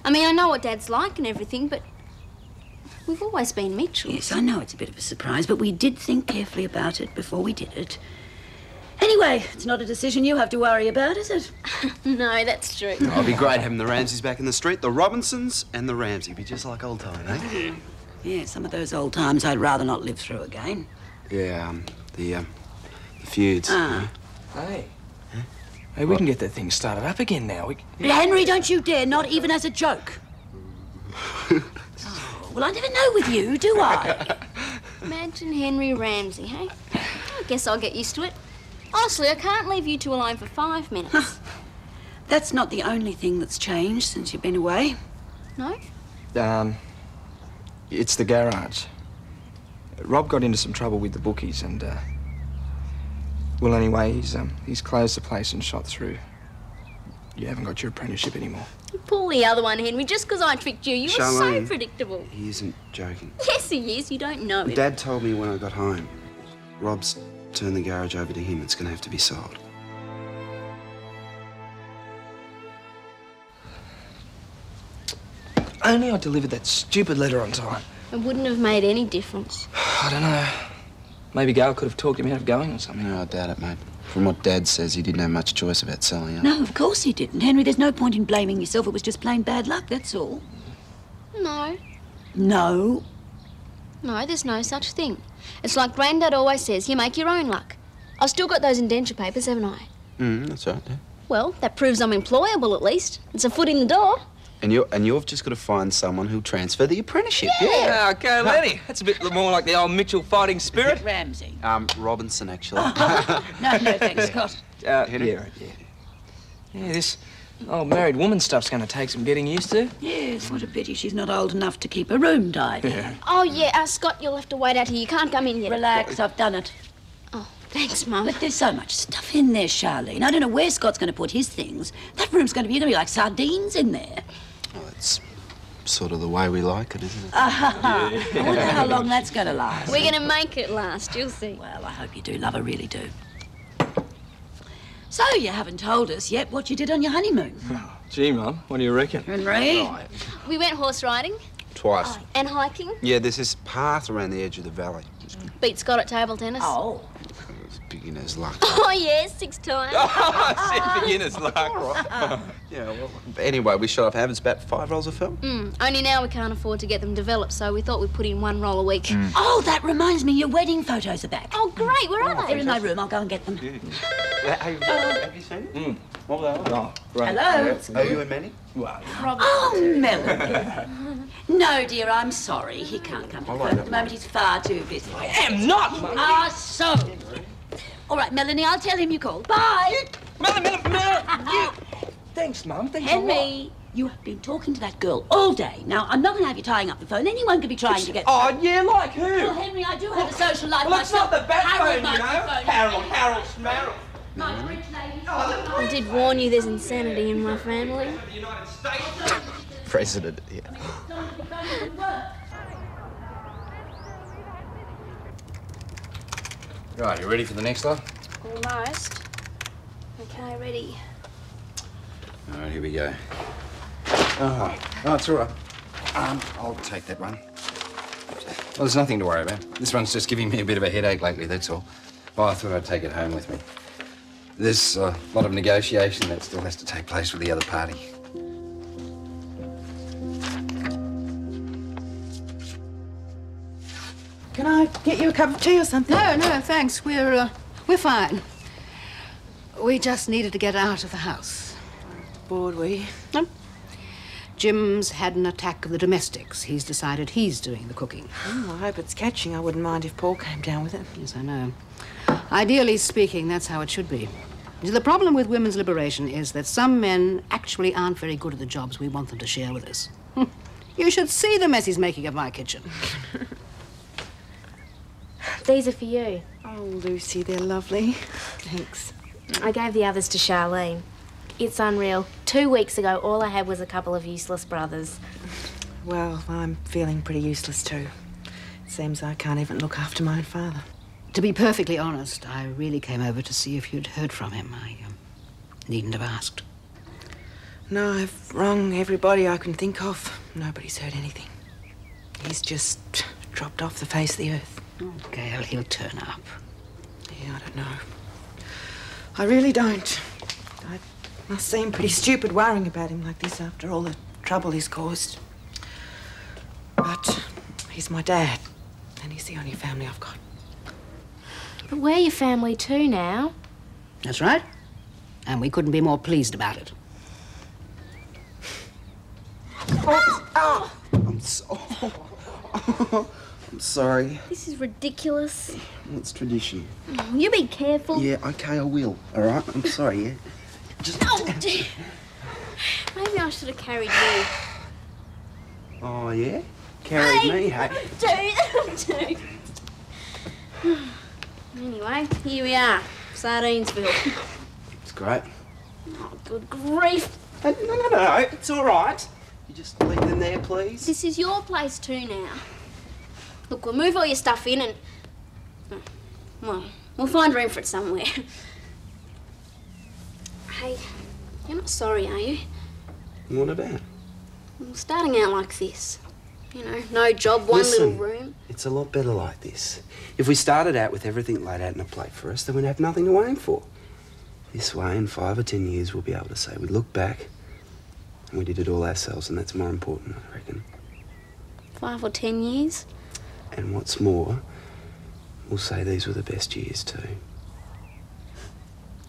F: I mean, I know what Dad's like and everything, but we've always been Mitchells.
H: Yes, I know it's a bit of a surprise, but we did think carefully about it before we did it. Anyway, it's not a decision you have to worry about, is it?
F: No, that's true.
J: Oh, it'd be great having the Ramsays back in the street. The Robinsons and the Ramsay. Be just like old time, eh?
H: Yeah, some of those old times I'd rather not live through again.
J: Yeah, the feuds.
H: Ah.
G: Hey. Hey, we can get that thing started up again now.
H: Henry, don't you dare, not even as a joke. Oh, well, I never know with you, do I?
F: Imagine Henry Ramsay, hey? I guess I'll get used to it. Honestly, I can't leave you two alone for 5 minutes.
H: That's not the only thing that's changed since you've been away.
F: No?
G: It's the garage. Rob got into some trouble with the bookies and, well, anyway, he's closed the place and shot through. You haven't got your apprenticeship anymore.
F: Pull the other one, Henry. Just because I tricked you, you were so
J: Charlene.
F: predictable.
J: He isn't joking.
F: Yes, he is. You don't know it.
J: Dad told me when I got home. Rob's turned the garage over to him. It's going to have to be sold.
G: Only I delivered that stupid letter on time.
F: It wouldn't have made any difference.
G: I don't know. Maybe Gail could have talked him out of going or something.
J: No, I doubt it, mate. From what Dad says, he didn't have much choice about selling up.
H: No, of course he didn't. Henry, there's no point in blaming yourself. It was just plain bad luck, that's all.
F: No.
H: No.
F: No, there's no such thing. It's like Grandad always says, you make your own luck. I've still got those indenture papers, haven't I?
J: That's right, yeah.
F: Well, that proves I'm employable at least. It's a foot in the door.
J: And you've just got to find someone who'll transfer the apprenticeship.
G: Yeah, okay, Lenny. That's a bit more like the old Mitchell fighting spirit.
H: Ramsay.
J: Robinson, actually.
H: No, thanks, Scott.
G: Yeah. Yeah, this old married woman stuff's going to take some getting used to.
H: Yes, what a pity she's not old enough to keep a room tidy.
G: Yeah.
F: Oh, yeah, Scott, you'll have to wait out here. You can't come in yet.
H: Relax, I've done it.
F: Oh, thanks, Mum.
H: But there's so much stuff in there, Charlene. I don't know where Scott's going to put his things. That room's going to be like sardines in there.
J: Well, it's sort of the way we like it, isn't it?
H: I wonder how long that's going to last.
F: We're going to make it last, you'll see.
H: Well, I hope you do, love. I really do. So, you haven't told us yet what you did on your honeymoon.
G: Gee, Mum, what do you reckon?
H: Henry?
F: We went horse riding
J: Twice.
F: and hiking.
J: Yeah, there's this path around the edge of the valley.
F: Beat Scott at table tennis.
H: Oh.
J: It's beginner's luck.
F: Oh, yeah, 6 times.
G: Beginner's luck.
J: Yeah, well, anyway, we shot off Havens about 5 rolls of film.
F: Only now we can't afford to get them developed, so we thought we'd put in 1 roll a week.
H: Oh, that reminds me, your wedding photos are back.
F: Oh, great. Where are
H: They're
F: they?
H: in my room. I'll go and get them.
J: Have you seen it? What was that?
G: Oh, right.
H: Hello?
J: Are you and Manny?
G: Well,
H: Oh, Melanie. No, dear, I'm sorry. He can't come to the phone at the moment. He's far too busy.
G: I am not, Mum.
H: Ah, so. All right, Melanie, I'll tell him you called. Bye.
G: Melanie. Thanks, Mum. Thanks a lot.
H: Henry, you have been talking to that girl all day. Now, I'm not going to have you tying up the phone. Anyone could be trying to get...
G: Oh, yeah, like who?
H: Well, Henry, I do have a social life
G: Well, it's
H: myself.
G: not the bat phone, you
H: might
G: know.
H: be phoning.
G: Harold, Smarrow.
H: My French lady.
F: I did warn you there's insanity in my family.
G: The United States.
J: President, yeah.
B: Right, you ready for the next lot?
F: Almost. Okay, ready.
B: All right, here we go. Oh, it's all right. I'll take that one. Well, there's nothing to worry about. This one's just giving me a bit of a headache lately, that's all. Well, I thought I'd take it home with me. There's a lot of negotiation that still has to take place with the other party.
C: Can I get you a cup of tea or something?
D: No, thanks. We're fine. We just needed to get out of the house.
C: Bored, were you?
D: No. Jim's had an attack of the domestics. He's decided he's doing the cooking.
C: Oh, I hope it's catching. I wouldn't mind if Paul came down with it.
D: Yes, I know. Ideally speaking, that's how it should be. The problem with women's liberation is that some men actually aren't very good at the jobs we want them to share with us. You should see the mess he's making of my kitchen.
F: These are for you.
C: Oh, Lucy, they're lovely. Thanks.
F: I gave the others to Charlene. It's unreal. 2 weeks ago, all I had was a couple of useless brothers.
C: Well, I'm feeling pretty useless too. It seems I can't even look after my own father.
D: To be perfectly honest, I really came over to see if you'd heard from him. I needn't have asked.
C: No, I've rung everybody I can think of. Nobody's heard anything. He's just dropped off the face of the earth.
D: Oh, Gail, he'll turn up.
C: Yeah, I don't know. I really don't. I must seem pretty stupid worrying about him like this after all the trouble he's caused. But he's my dad, and he's the only family I've got.
F: But we're your family too now.
D: That's right. And we couldn't be more pleased about it.
J: I'm sorry.
F: This is ridiculous.
J: It's tradition.
F: Oh, you be careful.
J: Yeah, okay, I will. All right? I'm sorry, yeah? Just...
F: Oh, dear. Maybe I should have carried you.
J: Oh, yeah? Carried me, hey?
F: Dude. Anyway, here we are. Sardinesville.
J: It's great.
F: Oh, good grief.
J: No, it's all right. You just leave them there, please.
F: This is your place too now. Look, we'll move all your stuff in and... Well, we'll find room for it somewhere. Hey, you're not sorry, are you?
J: What about?
F: Well, starting out like this. You know, no job, one
J: Listen,
F: little room.
J: It's a lot better like this. If we started out with everything laid out in a plate for us, then we'd have nothing to aim for. This way, in 5 or 10 years, we'll be able to say we look back and we did it all ourselves, and that's more important, I reckon.
F: 5 or 10 years?
J: And what's more, we'll say these were the best years too.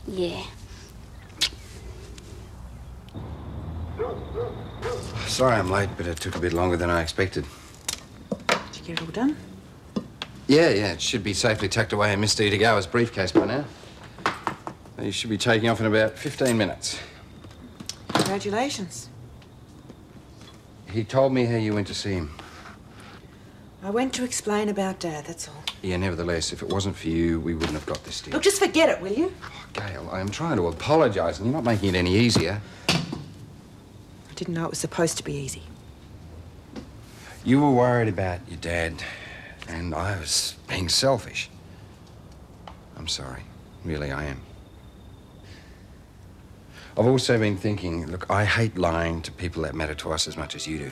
F: Yeah.
B: Sorry I'm late, but it took a bit longer than I expected.
C: Did you get it all done?
B: Yeah, it should be safely tucked away in Mr. Itagawa's briefcase by now. You should be taking off in about 15 minutes.
C: Congratulations.
B: He told me how you went to see him.
C: I went to explain about Dad, that's all.
B: Yeah, nevertheless, if it wasn't for you, we wouldn't have got this deal.
C: Look, just forget it, will you?
B: Oh, Gail, I am trying to apologise, and you're not making it any easier.
C: I didn't know it was supposed to be easy.
B: You were worried about your dad, and I was being selfish. I'm sorry. Really, I am. I've also been thinking, look, I hate lying to people that matter to us as much as you do.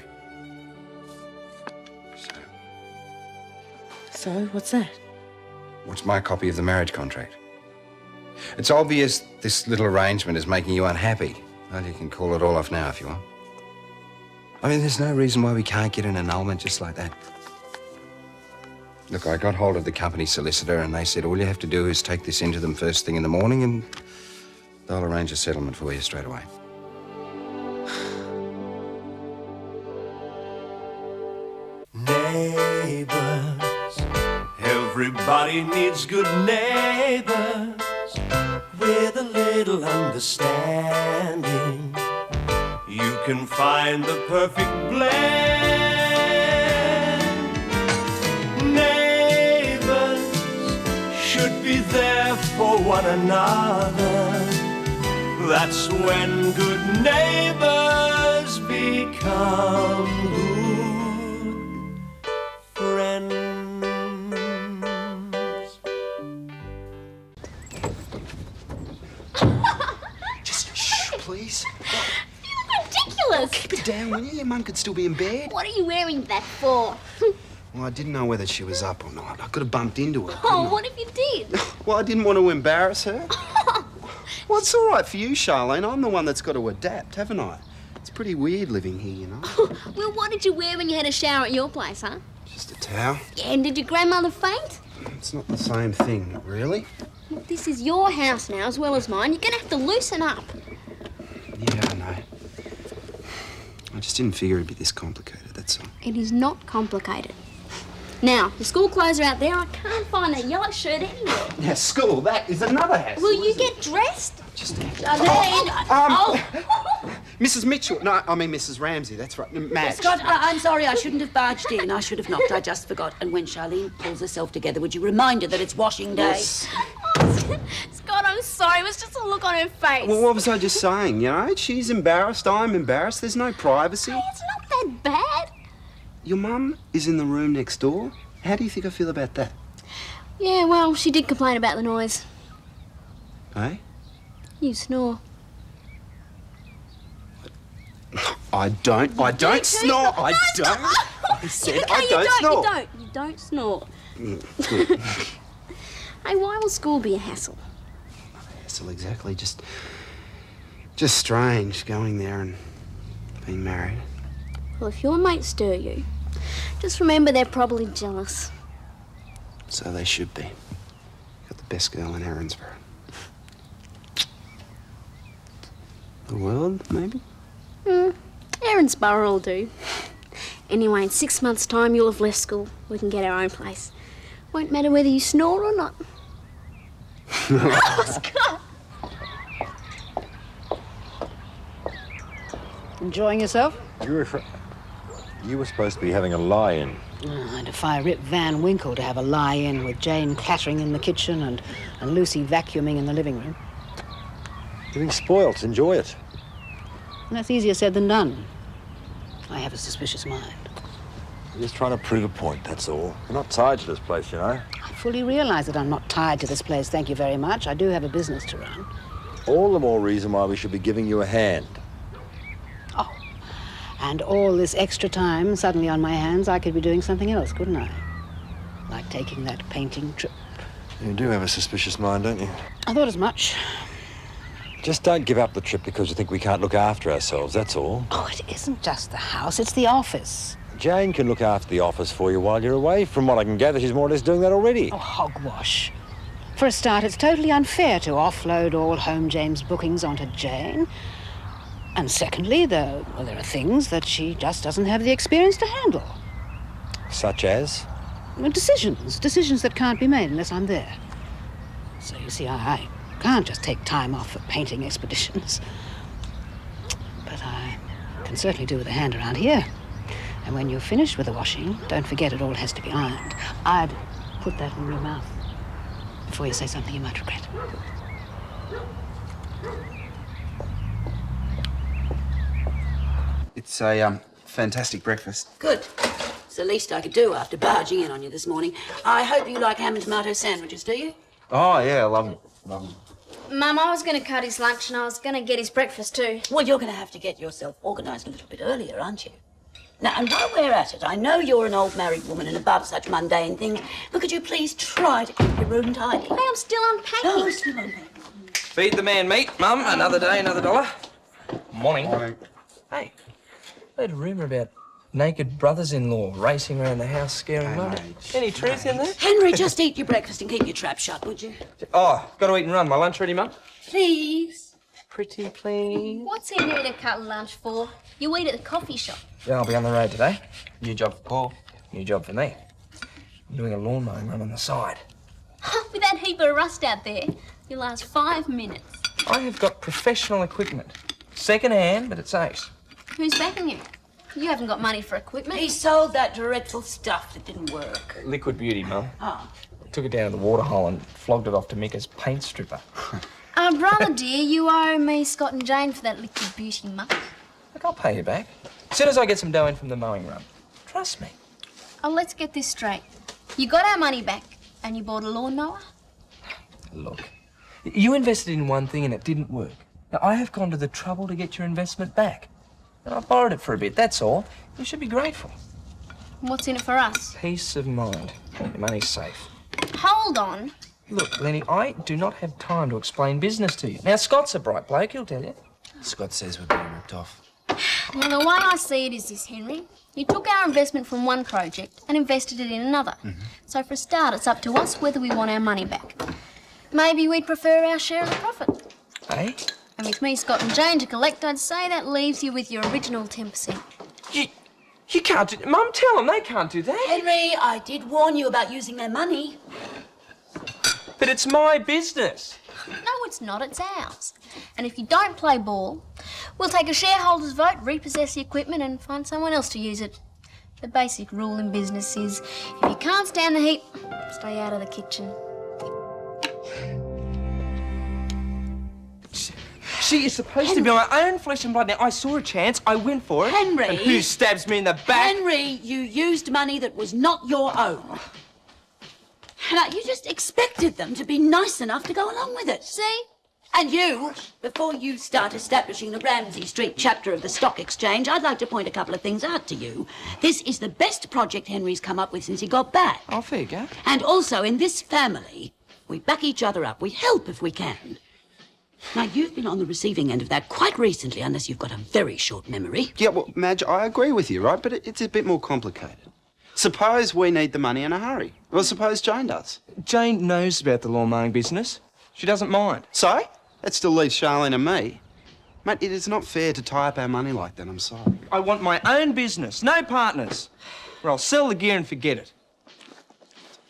C: So, what's that?
B: What's my copy of the marriage contract? It's obvious this little arrangement is making you unhappy. Well, you can call it all off now if you want. I mean, there's no reason why we can't get an annulment just like that. Look, I got hold of the company solicitor and they said all you have to do is take this into them first thing in the morning and they'll arrange a settlement for you straight away.
A: Neighbours, everybody needs good neighbours with a little understanding. You can find the perfect blend. Neighbours should be there for one another. That's when good neighbours become good friends.
J: Just shh, please.
F: Ridiculous.
J: Keep it down, will you? Your mum could still be in bed.
F: What are you wearing that for?
J: Well, I didn't know whether she was up or not. I could have bumped into her.
F: Oh, what if you did?
J: Well, I didn't want to embarrass her. Well, it's all right for you, Charlene. I'm the one that's got to adapt, haven't I? It's pretty weird living here, you know.
F: Well, what did you wear when you had a shower at your place, huh?
J: Just a towel.
F: Yeah, and did your grandmother faint?
J: It's not the same thing, really.
F: Look, this is your house now as well as mine. You're going to have to loosen up.
J: Yeah, I know. I just didn't figure it'd be this complicated, that's all.
F: It is not complicated. Now, the school clothes are out there. I can't find that yellow shirt anywhere.
J: Now, school, that is another hassle.
F: Will you get dressed?
J: Just Mrs. Mitchell. No, I mean Mrs. Ramsay, that's right. Madge.
H: Scott, I'm sorry, I shouldn't have barged in. I should have knocked, I just forgot. And when Charlene pulls herself together, would you remind her that it's washing day?
J: Yes.
F: Scott, I'm sorry. It was just a look on her face.
J: Well, what was I just saying, you know? She's embarrassed, I'm embarrassed, there's no privacy.
F: Hey, it's not that bad.
J: Your mum is in the room next door. How do you think I feel about that?
F: Yeah, well, she did complain about the noise.
J: Eh?
F: You snore.
J: I don't snore. I don't. I said I don't snore.
F: You don't snore.
J: Good.
F: Hey, why will school be a hassle?
J: Hassle, exactly. Just strange going there and being married.
F: Well, if your mates stir you, just remember they're probably jealous.
J: So they should be. Got the best girl in Erinsborough. The world, maybe?
F: Erinsborough will do. Anyway, in 6 months' time, you'll have left school. We can get our own place. Won't matter whether you snore or not. Scott!
D: Enjoying yourself?
E: You were supposed to be having a lie-in.
D: I defy Rip Van Winkle to have a lie-in with Jane clattering in the kitchen and Lucy vacuuming in the living room.
E: You're being spoilt. Enjoy it.
D: And that's easier said than done. I have a suspicious mind.
E: You're just trying to prove a point, that's all. You're not tied to this place, you know.
D: I fully realise that I'm not tied to this place, thank you very much. I do have a business to run.
E: All the more reason why we should be giving you a hand.
D: Oh, and all this extra time suddenly on my hands, I could be doing something else, couldn't I? Like taking that painting trip.
E: You do have a suspicious mind, don't you?
D: I thought as much.
E: Just don't give up the trip because you think we can't look after ourselves, that's all.
D: Oh, it isn't just the house, it's the office.
E: Jane can look after the office for you while you're away. From what I can gather, she's more or less doing that already.
D: Oh, hogwash. For a start, it's totally unfair to offload all Home James bookings onto Jane. And secondly, there are things that she just doesn't have the experience to handle.
E: Such as?
D: Decisions that can't be made unless I'm there. So you see, I can't just take time off for painting expeditions. But I can certainly do with a hand around here. And when you're finished with the washing, don't forget it all has to be ironed. I'd put that in your mouth before you say something you might regret.
J: It's a fantastic breakfast.
H: Good. It's the least I could do after barging in on you this morning. I hope you like ham and tomato sandwiches, do you?
J: Oh, yeah, I love them.
F: Mum, I was going to cut his lunch and I was going to get his breakfast too.
H: Well, you're going to have to get yourself organised a little bit earlier, aren't you? Now, and while we're at it, I know you're an old married woman and above such mundane things, but could you please try to keep your room tidy?
F: Hey, I'm still unpacking.
H: Oh, still unpacking.
G: Feed the man meat, Mum. Another day, another dollar. Morning. Hey, I heard a rumour about naked brothers-in-law racing around the house scaring Mum. Any truth in that?
H: Henry, just eat your breakfast and keep your trap shut, would you?
G: Oh, got to eat and run. My lunch ready, Mum?
H: Please.
G: Pretty please.
F: What's Henry to cut lunch for? You eat at the coffee shop.
G: Yeah, I'll be on the road today. New job for Paul, new job for me. I'm doing a lawn mowing run on the side.
F: With that heap of rust out there, you'll last 5 minutes.
G: I have got professional equipment. Second hand, but it's ace.
F: Who's backing you? You haven't got money for equipment.
H: He sold that dreadful stuff that didn't work.
G: Liquid Beauty, Mum.
H: Oh.
G: Took it down to the waterhole and flogged it off to Mika's paint stripper.
F: Brother dear, you owe me Scott and Jane for that Liquid Beauty muck.
G: Look, I'll pay you back. As soon as I get some dough in from the mowing run. Trust me.
F: Oh, let's get this straight. You got our money back and you bought a lawnmower?
G: Look, you invested in one thing and it didn't work. Now, I have gone to the trouble to get your investment back. And I borrowed it for a bit, that's all. You should be grateful.
F: What's in it for us?
G: Peace of mind. Your money's safe.
F: Hold on.
G: Look, Lenny, I do not have time to explain business to you. Now, Scott's a bright bloke, he'll tell you.
J: Scott says we're being ripped off.
F: Now, the way I see it is this, Henry. You took our investment from one project and invested it in another. So for a start, it's up to us whether we want our money back. Maybe we'd prefer our share of the profit.
G: Eh?
F: And with me, Scott and Jane to collect, I'd say that leaves you with your original 10%.
G: You can't do... Mum, tell them they can't do that.
H: Henry, I did warn you about using their money.
G: But it's my business.
F: No, it's not. It's ours. And if you don't play ball, we'll take a shareholders' vote, repossess the equipment and find someone else to use it. The basic rule in business is if you can't stand the heat, stay out of the kitchen.
G: She is supposed to be my own flesh and blood. Now, I saw a chance. I went for it.
H: Henry!
G: And who stabs me in the back?
H: Henry, you used money that was not your own. Now, you just expected them to be nice enough to go along with it.
F: See?
H: And you, before you start establishing the Ramsay Street chapter of the stock exchange, I'd like to point a couple of things out to you. This is the best project Henry's come up with since he got back.
G: I'll figure.
H: And also, in this family, we back each other up. We help if we can. Now, you've been on the receiving end of that quite recently, unless you've got a very short memory.
J: Yeah, well, Madge, I agree with you, right? But it's a bit more complicated. Suppose we need the money in a hurry. Well, suppose Jane does.
G: Jane knows about the lawn mowing business. She doesn't mind.
J: So? That still leaves Charlene and me. Mate, it is not fair to tie up our money like that, I'm sorry.
G: I want my own business, no partners. Or I'll sell the gear and forget it.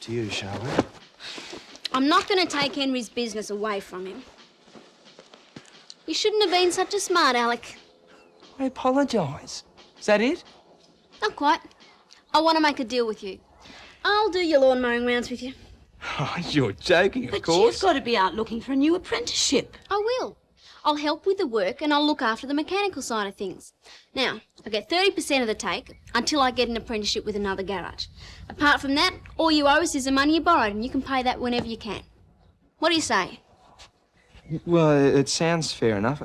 J: To you, Charlene.
F: I'm not going to take Henry's business away from him. You shouldn't have been such a smart aleck.
G: I apologise. Is that it?
F: Not quite. I want to make a deal with you. I'll do your lawn mowing rounds with you.
G: Oh, you're joking, of
H: But
G: course.
H: you've got to be out looking for a new apprenticeship.
F: I will. I'll help with the work and I'll look after the mechanical side of things. Now, I get 30% of the take until I get an apprenticeship with another garage. Apart from that, all you owe us is the money you borrowed and you can pay that whenever you can. What do you say?
G: Well, it sounds fair enough.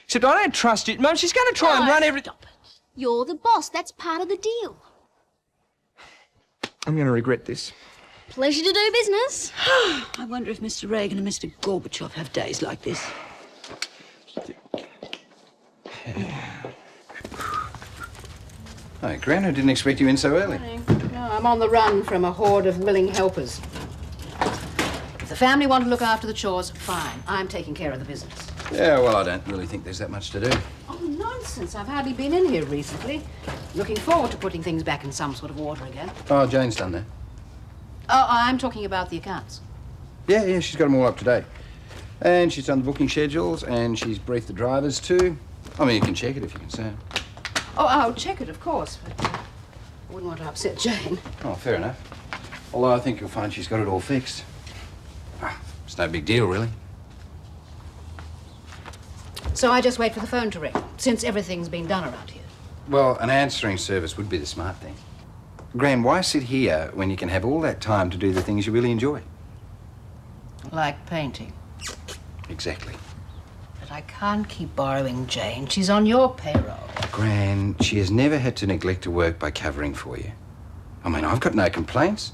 G: Except I don't trust you. Mum, she's going to try and run every...
F: Stop it. You're the boss. That's part of the deal.
G: I'm going to regret this.
F: Pleasure to do business.
H: I wonder if Mr. Reagan and Mr. Gorbachev have days like this.
B: Hey, Gran, I didn't expect you in so early.
D: No, I'm on the run from a horde of milling helpers. If the family want to look after the chores, fine. I'm taking care of the business.
B: Yeah, well, I don't really think there's that much to do.
D: Oh, nonsense. I've hardly been in here recently. Looking forward to putting things back in some sort of order again.
B: Oh, Jane's done that.
D: Oh, I'm talking about the accounts.
B: Yeah, she's got them all up to date. And she's done the booking schedules, and she's briefed the drivers too. I mean, you can check it if you can see it.
D: Oh, I'll check it, of course, but I wouldn't want to upset Jane.
B: Oh, fair enough. Although I think you'll find she's got it all fixed. It's no big deal, really.
D: So I just wait for the phone to ring, since everything's been done around here.
B: Well, an answering service would be the smart thing. Gran, why sit here when you can have all that time to do the things you really enjoy?
D: Like painting.
B: Exactly.
D: But I can't keep borrowing Jane. She's on your payroll.
B: Gran, she has never had to neglect her work by covering for you. I mean, I've got no complaints.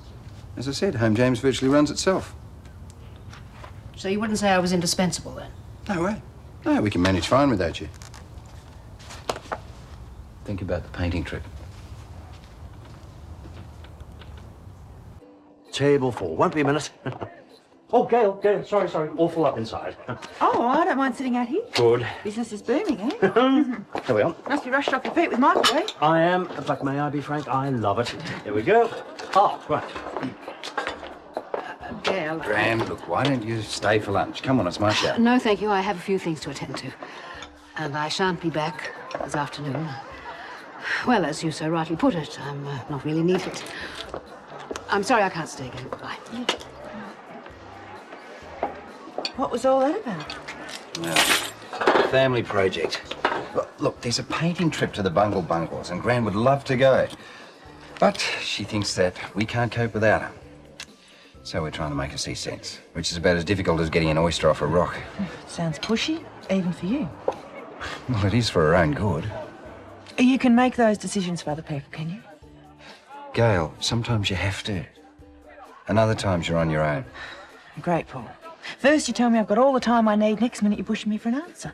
B: As I said, Home James virtually runs itself.
D: So you wouldn't say I was indispensable then?
B: No way. No, we can manage fine without you. Think about the painting trip.
K: Table 4. Won't be a minute. Oh, Gail, sorry. All full up inside.
C: Oh, I don't mind sitting out here.
K: Good.
C: Business is booming, eh?
K: There we are.
C: Must be rushed off your feet with Michael, eh?
K: I am, but may I be frank, I love it. Here we go. Oh, right.
D: Gail.
B: Gran, look, why don't you stay for lunch? Come on, it's my show.
D: No, thank you. I have a few things to attend to. And I shan't be back this afternoon. Well, as you so rightly put it, I'm not really needed. I'm sorry I can't stay again. Bye.
C: What was all that about?
B: Family project. Look, there's a painting trip to the Bungle Bungles, and Gran would love to go. But she thinks that we can't cope without her. So we're trying to make her see sense, which is about as difficult as getting an oyster off a rock.
C: Sounds pushy, even for you.
B: Well, it is for her own good.
C: You can make those decisions for other people, can you?
B: Gail, sometimes you have to. And other times you're on your own.
C: Great, Paul. First you tell me I've got all the time I need, next minute you're pushing me for an answer.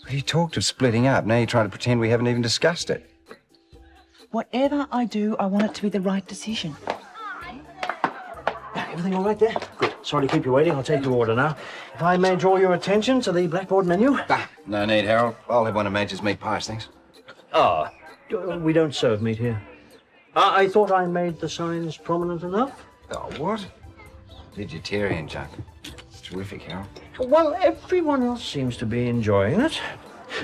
B: You talked of splitting up. Now you're trying to pretend we haven't even discussed it.
C: Whatever I do, I want it to be the right decision.
K: Everything all right there? Good. Sorry to keep you waiting. I'll take your order now. If I may draw your attention to the blackboard menu.
B: No need, Harold. I'll have one of Madge's meat pies, thanks.
K: Ah, we don't serve meat here. I thought I made the signs prominent enough.
B: Oh, what? Vegetarian junk. Terrific, Harold.
K: Well, everyone else seems to be enjoying it.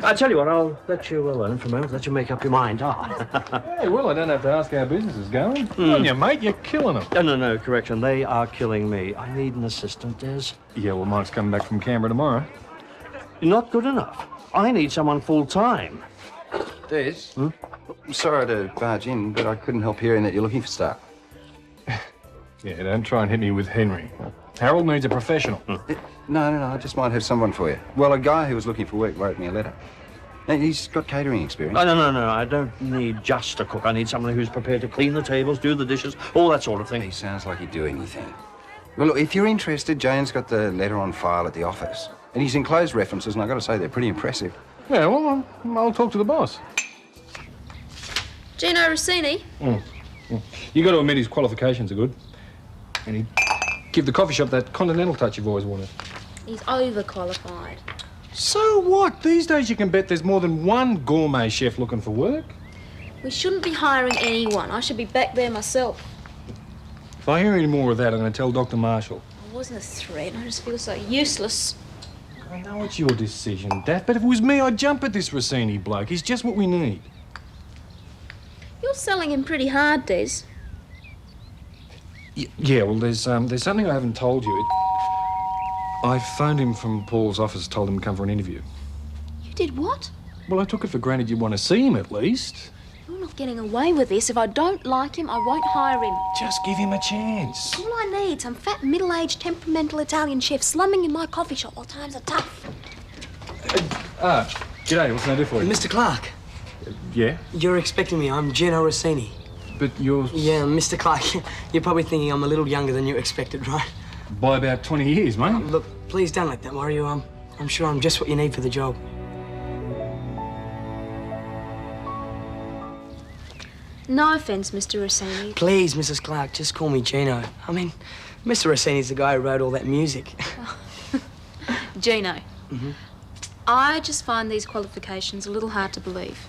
K: I tell you what, I'll let you alone for a moment, let you make up your mind.
E: Hey, well, I don't have to ask how business is going. On you, mate, you're killing them.
K: No, correction. They are killing me. I need an assistant, Des.
E: Yeah, well, Mike's coming back from Canberra tomorrow.
K: Not good enough. I need someone full-time.
B: Des? I'm sorry to barge in, but I couldn't help hearing that you're looking for staff.
E: Yeah, don't try and hit me with Henry. Harold needs a professional.
B: No, I just might have someone for you. Well, a guy who was looking for work wrote me a letter. Now, he's got catering experience.
K: No. I don't need just a cook. I need someone who's prepared to clean the tables, do the dishes, all that sort of thing.
B: He sounds like he'd do anything. Well, look, if you're interested, Jane's got the letter on file at the office. And he's enclosed references, and I've got to say, they're pretty impressive.
E: Yeah, well, I'll talk to the boss.
F: Gino Rossini?
E: You got to admit his qualifications are good. And he'd give the coffee shop that continental touch you've always wanted.
F: He's overqualified.
E: So what? These days you can bet there's more than one gourmet chef looking for work.
F: We shouldn't be hiring anyone. I should be back there myself.
E: If I hear any more of that, I'm going to tell Dr. Marshall.
F: It wasn't a threat. I just feel so useless.
E: I know it's your decision, Daph, but if it was me, I'd jump at this Rossini bloke. He's just what we need.
F: You're selling him pretty hard, Des.
E: Yeah, well, there's something I haven't told you. I phoned him from Paul's office, told him to come for an interview.
F: You did what?
E: Well, I took it for granted you'd want to see him at least.
F: You're not getting away with this. If I don't like him, I won't hire him.
E: Just give him a chance.
F: All I need, some fat, middle-aged, temperamental Italian chef slumming in my coffee shop while times are tough.
E: G'day, what can I do for you?
L: Mr. Clarke.
E: Yeah?
L: You're expecting me. I'm Gino Rossini.
E: But you're...
L: Yeah, Mr. Clarke. You're probably thinking I'm a little younger than you expected, right?
E: By about 20 years, mate.
L: Look, please don't let that worry you. I'm sure I'm just what you need for the job.
F: No offence, Mr. Rossini.
L: Please, Mrs. Clarke, just call me Gino. I mean, Mr. Rossini's the guy who wrote all that music.
F: Gino. I just find these qualifications a little hard to believe.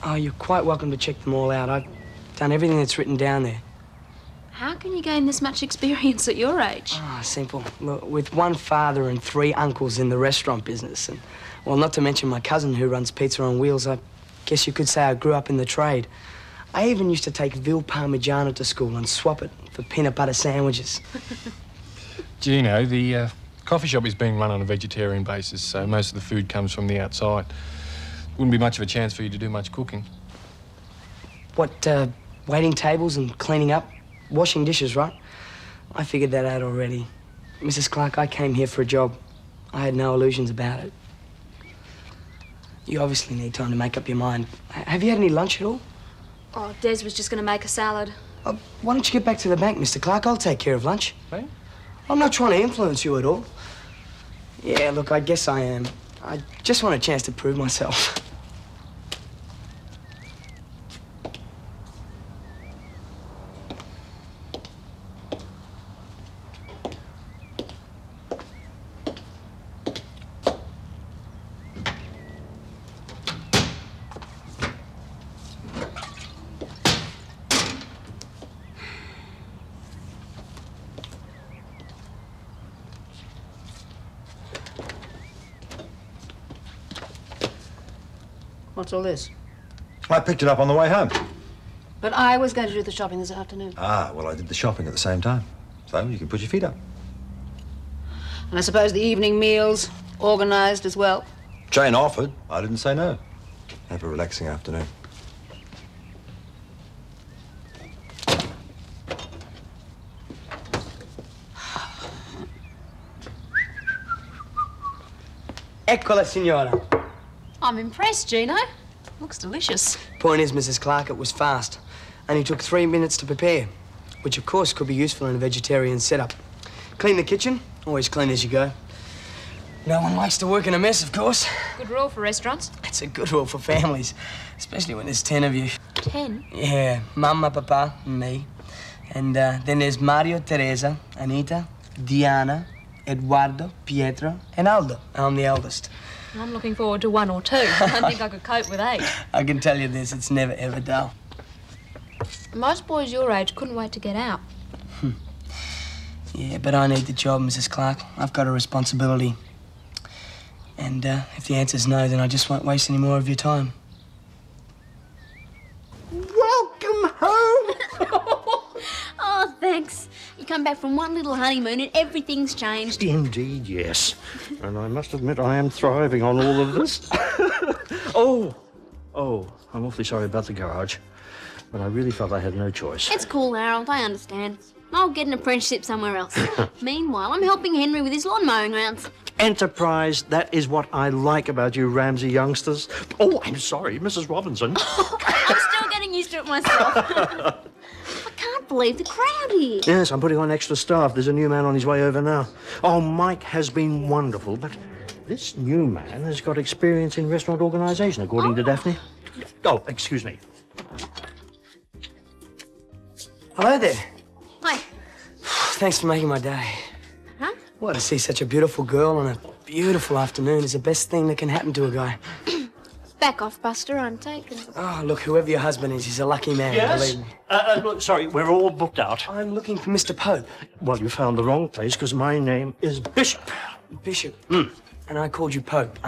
L: Oh, you're quite welcome to check them all out. I've done everything that's written down there.
F: How can you gain this much experience at your age?
L: Simple. Look, with one father and 3 uncles in the restaurant business, and, well, not to mention my cousin who runs Pizza on Wheels, I guess you could say I grew up in the trade. I even used to take veal parmigiano to school and swap it for peanut butter sandwiches.
E: Gino, the coffee shop is being run on a vegetarian basis, so most of the food comes from the outside. Wouldn't be much of a chance for you to do much cooking.
L: What, waiting tables and cleaning up? Washing dishes, right? I figured that out already. Mrs. Clarke, I came here for a job. I had no illusions about it. You obviously need time to make up your mind. Have you had any lunch at all?
F: Oh, Des was just going to make a salad.
L: Why don't you get back to the bank, Mr. Clarke? I'll take care of lunch.
E: Hey?
L: I'm not trying to influence you at all. Yeah, look, I guess I am. I just want a chance to prove myself.
D: What's all this?
E: I picked it up on the way home.
D: But I was going to do the shopping this afternoon.
E: Well, I did the shopping at the same time. So you can put your feet up.
D: And I suppose the evening meals organised as well.
E: Jane offered. I didn't say no. Have a relaxing afternoon.
L: Eccola, signora.
F: I'm impressed, Gino. Looks delicious.
L: Point is, Mrs. Clarke, it was fast. Only took 3 minutes to prepare, which of course could be useful in a vegetarian setup. Clean the kitchen, always clean as you go. No one likes to work in a mess, of course.
F: Good rule for restaurants.
L: It's a good rule for families, especially when there's 10 of you.
F: 10?
L: Yeah, Mama, Papa, and me. And then there's Mario, Teresa, Anita, Diana, Eduardo, Pietro, and Aldo. I'm the eldest.
F: I'm looking forward to 1 or 2. I don't think I could cope with 8.
L: I can tell you this, it's never, ever dull.
F: Most boys your age couldn't wait to get out.
L: Yeah, but I need the job, Mrs. Clarke. I've got a responsibility. And if the answer's no, then I just won't waste any more of your time.
H: Welcome home! Oh, thanks. You come back from one little honeymoon and everything's changed.
K: Indeed, yes. And I must admit I am thriving on all of this. Oh, I'm awfully sorry about the garage. But I really felt I had no choice.
F: It's cool, Harold. I understand. I'll get an apprenticeship somewhere else. Meanwhile, I'm helping Henry with his lawn mowing rounds.
K: Enterprise, that is what I like about you Ramsay youngsters. Oh, I'm sorry, Mrs. Robinson.
F: I'm still getting used to it myself. I can't believe the crowd here.
K: Yes, I'm putting on extra staff. There's a new man on his way over now. Oh, Mike has been wonderful, but this new man has got experience in restaurant organisation, according to Daphne. Oh, excuse me.
L: Hello there.
F: Hi.
L: Thanks for making my day.
F: Huh?
L: Well, to see such a beautiful girl on a beautiful afternoon is the best thing that can happen to a guy.
F: Back off, Buster. I'm taken.
L: Oh, look, whoever your husband is, he's a lucky man, believe me.
K: Look, sorry, we're all booked out.
L: I'm looking for Mr. Pope.
K: Well, you found the wrong place, because my name is Bishop.
L: Bishop? And I called you Pope.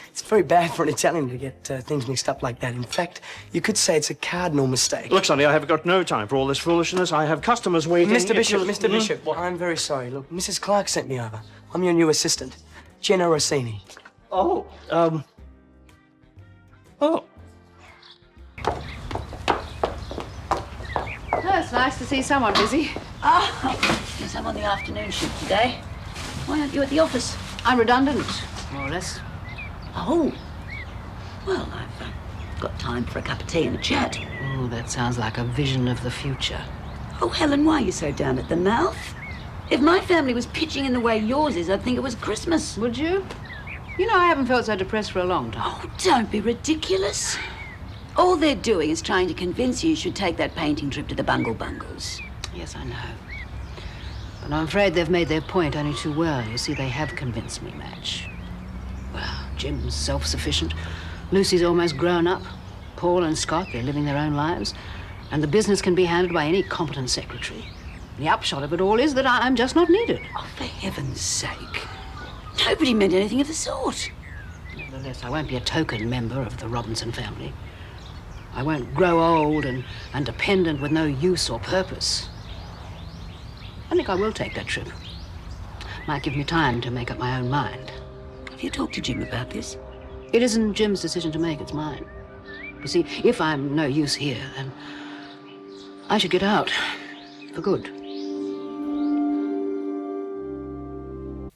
L: It's very bad for an Italian to get things mixed up like that. In fact, you could say it's a cardinal mistake.
K: Look, Sonny, I have got no time for all this foolishness. I have customers waiting.
L: Mr. Bishop, What? I'm very sorry. Look, Mrs. Clarke sent me over. I'm your new assistant, Jenna Rossini.
K: Oh.
F: Oh, it's nice to see someone busy.
H: Yes, I'm on the afternoon shift today. Why aren't you at the office?
D: I'm redundant, more or less.
H: Oh. Well, I've got time for a cup of tea and a chat.
D: Oh, that sounds like a vision of the future.
H: Oh, Helen, why are you so down at the mouth? If my family was pitching in the way yours is, I'd think it was Christmas.
D: Would you? You know, I haven't felt so depressed for a long time.
H: Oh, don't be ridiculous. All they're doing is trying to convince you should take that painting trip to the Bungle Bungles.
D: Yes, I know. But I'm afraid they've made their point only too well. You see, they have convinced me, Madge. Well, Jim's self-sufficient. Lucy's almost grown up. Paul and Scott, they're living their own lives. And the business can be handled by any competent secretary. The upshot of it all is that I'm just not needed.
H: Oh, for heaven's sake. Nobody meant anything of the sort.
D: Nevertheless, I won't be a token member of the Robinson family. I won't grow old and dependent with no use or purpose. I think I will take that trip. Might give me time to make up my own mind.
H: Have you talked to Jim about this?
D: It isn't Jim's decision to make, it's mine. You see, if I'm no use here, then I should get out for good.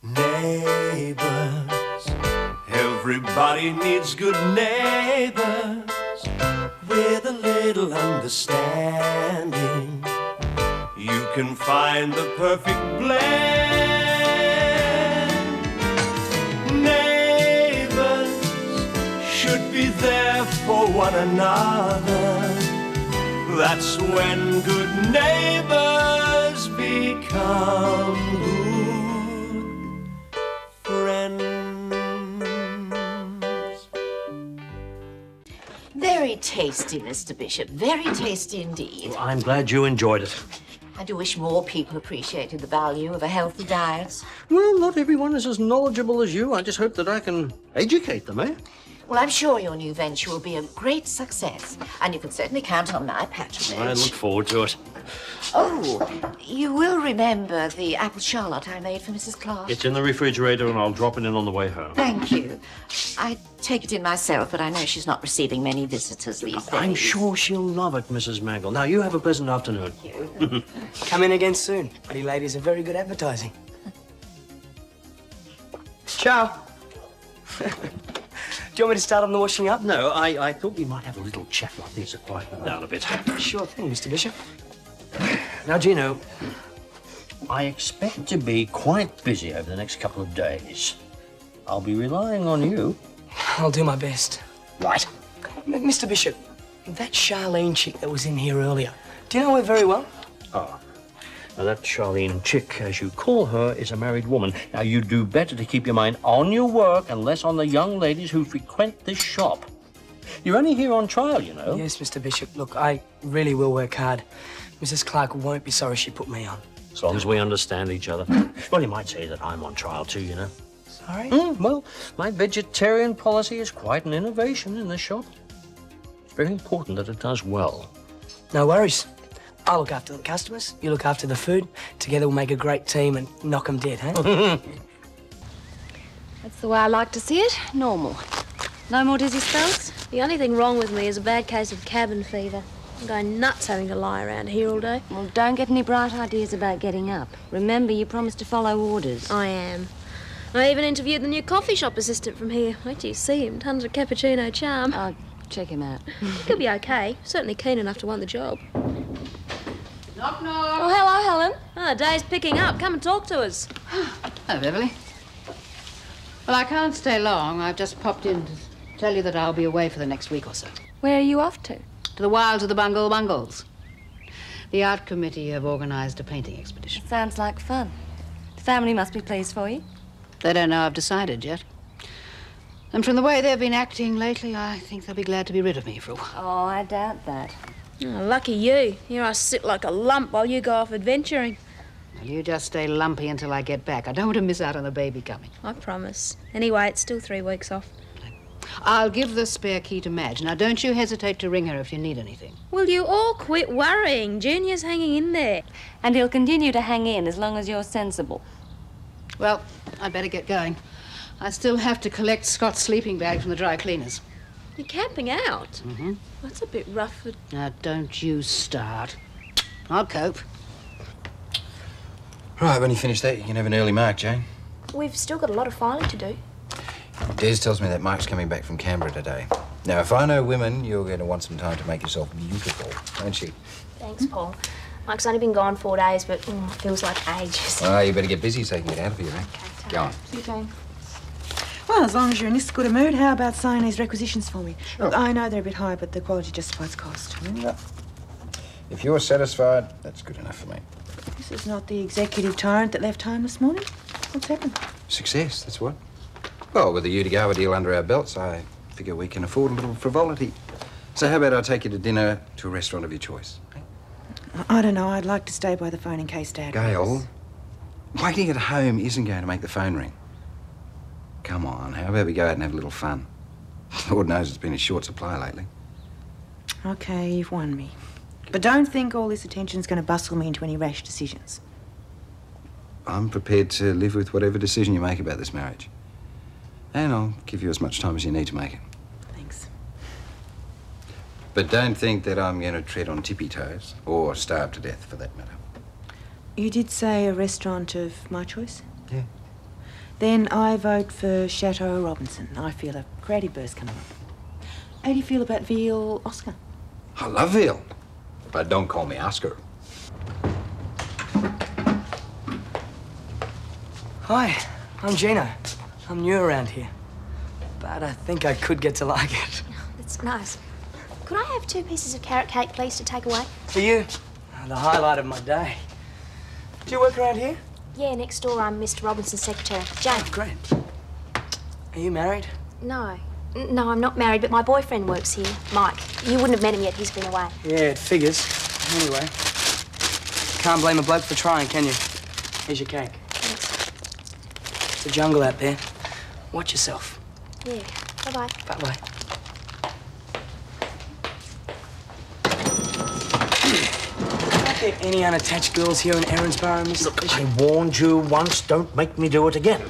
A: Neighbours, everybody needs good neighbours with a little understanding. You can find the perfect blend. Neighbours should be there for one another. That's when good neighbours become good friends.
M: Very tasty, Mr. Bishop. Very tasty indeed.
K: Well, I'm glad you enjoyed it.
M: I do wish more people appreciated the value of a healthy diet.
K: Well, not everyone is as knowledgeable as you. I just hope that I can educate them, eh?
M: Well, I'm sure your new venture will be a great success, and you can certainly count on my patronage.
K: I look forward to it.
M: Oh, you will remember the apple charlotte I made for Mrs. Clarke?
K: It's in the refrigerator and I'll drop it in on the way home.
M: Thank you. I take it in myself, but I know she's not receiving many visitors these days.
K: I'm sure she'll love it, Mrs. Mangle. Now, you have a pleasant afternoon.
M: Thank you.
L: Come in again soon. Pretty ladies are very good advertising. Ciao. Do you want me to start on the washing up?
K: No, I thought we might have a little chat like this to quieten down a bit.
L: Sure thing, Mr. Bishop.
K: Now, Gino, I expect to be quite busy over the next couple of days. I'll be relying on you.
L: I'll do my best.
K: Right.
L: Mr. Bishop, that Charlene chick that was in here earlier, do you know her very well?
K: Ah. Now, that Charlene chick, as you call her, is a married woman. Now, you'd do better to keep your mind on your work and less on the young ladies who frequent this shop. You're only here on trial, you know.
L: Yes, Mr. Bishop. Look, I really will work hard. Mrs. Clarke won't be sorry she put me on.
K: As long as we understand each other. Well, you might say that I'm on trial too, you know.
L: Sorry?
K: Well, my vegetarian policy is quite an innovation in this shop. It's very important that it does well.
L: No worries. I'll look after the customers, you look after the food. Together we'll make a great team and knock 'em dead, huh?
N: That's the way I like to see it. Normal. No more dizzy spells? The only thing wrong with me is a bad case of cabin fever. I'm going nuts having to lie around here all day.
O: Well, don't get any bright ideas about getting up. Remember, you promised to follow orders.
N: I am. I even interviewed the new coffee shop assistant from here. Wait till you see him. Tons of cappuccino charm.
O: I'll check him out.
N: He'll be okay. Certainly keen enough to want the job.
D: Knock, knock.
N: Oh, hello, Helen. Oh, the day's picking up. Come and talk to us.
D: Hello, Beverly. Well, I can't stay long. I've just popped in to tell you that I'll be away for the next week or so.
N: Where are you off to?
D: To the wilds of the Bungles. The art committee have organised a painting expedition.
O: Sounds like fun. The family must be pleased for you.
D: They don't know I've decided yet. And from the way they've been acting lately, I think they'll be glad to be rid of me for a while.
O: Oh, I doubt that.
N: Oh, lucky you. Here I sit like a lump while you go off adventuring.
D: Well, you just stay lumpy until I get back. I don't want to miss out on the baby coming.
N: I promise. Anyway, it's still 3 weeks off.
D: I'll give the spare key to Madge. Now, don't you hesitate to ring her if you need anything.
N: Will you all quit worrying? Junior's hanging in there.
O: And he'll continue to hang in as long as you're sensible.
D: Well, I'd better get going. I still have to collect Scott's sleeping bag from the dry cleaners.
N: You're camping out?
D: Mm-hmm.
N: That's a bit rough.
D: Now, don't you start. I'll cope.
B: Right, when you finish that, you can have an early mark, Jane.
F: We've still got a lot of filing to do.
B: Des tells me that Mark's coming back from Canberra today. Now, if I know women, you're going to want some time to make yourself beautiful, won't you?
F: Thanks, Paul. Mike's only been gone 4 days, but it feels like ages.
B: Oh, you better get busy so you can get out of here, eh?
F: Okay,
B: Go on.
F: See you, Jane.
C: Well, as long as you're in this good a mood, how about signing these requisitions for me? Look, I know they're a bit high, but the quality justifies cost.
B: Yeah. If you're satisfied, that's good enough for me.
C: This is not the executive tyrant that left home this morning. What's happened?
B: Success, that's what. Well, with the Udigawa deal under our belts, I figure we can afford a little frivolity. So how about I take you to dinner to a restaurant of your choice?
C: I don't know. I'd like to stay by the phone in case Dad...
B: Gail, waiting at home isn't going to make the phone ring. Come on, how about we go out and have a little fun? Lord knows it's been in short supply lately.
C: OK, you've won me. But don't think all this attention's going to bustle me into any rash decisions.
B: I'm prepared to live with whatever decision you make about this marriage. And I'll give you as much time as you need to make it.
C: Thanks.
B: But don't think that I'm going to tread on tippy toes, or starve to death, for that matter.
C: You did say a restaurant of my choice?
B: Yeah.
C: Then I vote for Chateau Robinson. I feel a creative burst coming up. How do you feel about veal Oscar?
B: I love veal, but don't call me Oscar.
L: Hi, I'm Gino. I'm new around here, but I think I could get to like it.
F: That's nice. Could I have 2 pieces of carrot cake, please, to take away?
L: For you, the highlight of my day. Do you work around here?
F: Yeah, next door I'm Mr. Robinson's secretary, Jane.
L: Oh, great. Are you married?
F: No. No, I'm not married, but my boyfriend works here, Mike. You wouldn't have met him yet, he's been away.
L: Yeah, it figures. Anyway, can't blame a bloke for trying, can you? Here's your cake.
F: Thanks.
L: It's a jungle out there. Watch yourself.
F: Yeah, bye-bye.
L: Bye-bye. Aren't there any unattached girls here in Erinsborough, Mr.
K: Look,
L: Bishop?
K: I warned you once, don't make me do it again.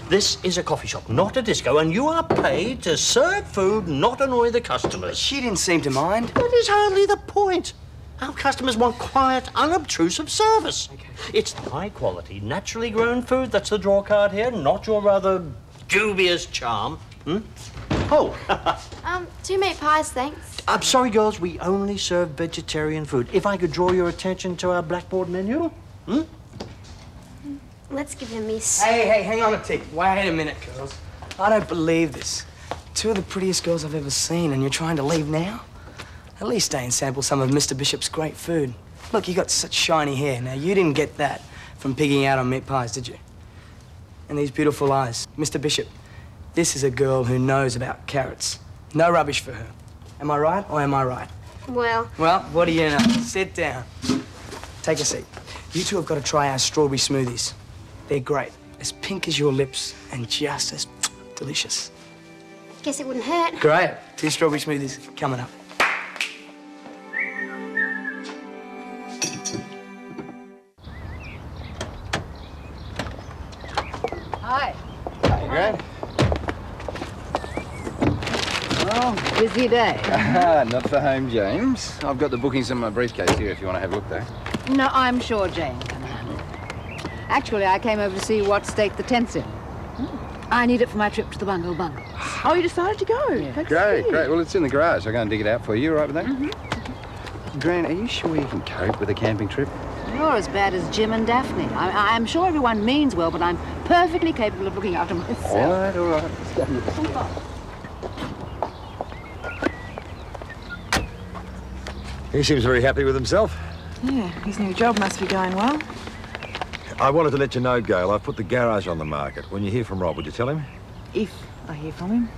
K: This is a coffee shop, not a disco, and you are paid to serve food, not annoy the customers.
L: She didn't seem to mind.
K: That is hardly the point. Our customers want quiet, unobtrusive service. Okay. It's the high-quality, naturally grown food that's the draw card here, not your rather dubious charm. Oh.
F: 2 meat pies, thanks.
K: I'm sorry, girls, we only serve vegetarian food. If I could draw your attention to our blackboard menu,
F: Let's give it a miss.
L: Hey, hang on a tick. Wait a minute, girls. I don't believe this. Two of the prettiest girls I've ever seen, and you're trying to leave now? At least stay and sample some of Mr. Bishop's great food. Look, you got such shiny hair. Now, you didn't get that from pigging out on meat pies, did you? And these beautiful eyes. Mr. Bishop, this is a girl who knows about carrots. No rubbish for her. Am I right or am I right?
N: Well,
L: What do you know? Sit down. Take a seat. You two have got to try our strawberry smoothies. They're great. As pink as your lips and just as delicious.
N: guess it wouldn't hurt.
L: Great. 2 strawberry smoothies coming up.
D: Hi.
B: Hi, Grant.
D: Oh, busy day.
B: Not for home, James. I've got the bookings in my briefcase here if you want to have a look, though.
D: No, I'm sure Jane can handle it. Actually, I came over to see what state the tent's in. I need it for my trip to the Bungle Bungles.
C: Oh, you decided to go? Yeah.
B: Great. Well, it's in the garage. I'll go and dig it out for you. You all right with that? Mm-hmm. Grant, are you sure you can cope with a camping trip?
D: You're as bad as Jim and Daphne. I'm sure everyone means well, but I'm perfectly capable of looking after myself.
B: All right.
E: He seems very happy with himself.
C: Yeah, his new job must be going well.
E: I wanted to let you know, Gail, I've put the garage on the market. When you hear from Rob, would you tell him?
C: If I hear from him.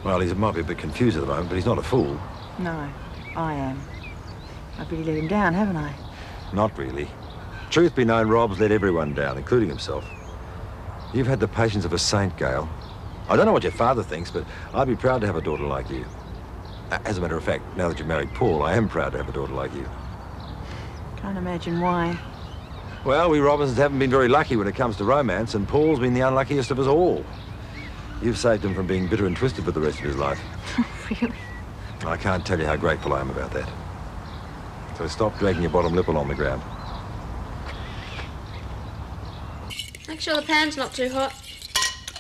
E: Well, he might be a bit confused at the moment, but he's not a fool.
C: No, I am. I've really let him down, haven't I?
E: Not really. Truth be known, Rob's let everyone down, including himself. You've had the patience of a saint, Gail. I don't know what your father thinks, but I'd be proud to have a daughter like you. As a matter of fact, now that you've married Paul, I am proud to have a daughter like you.
C: Can't imagine why.
E: Well, we Robinsons haven't been very lucky when it comes to romance, and Paul's been the unluckiest of us all. You've saved him from being bitter and twisted for the rest of his life.
C: Really?
E: I can't tell you how grateful I am about that. So stop dragging your bottom lip along the ground.
N: Make sure the pan's not too hot.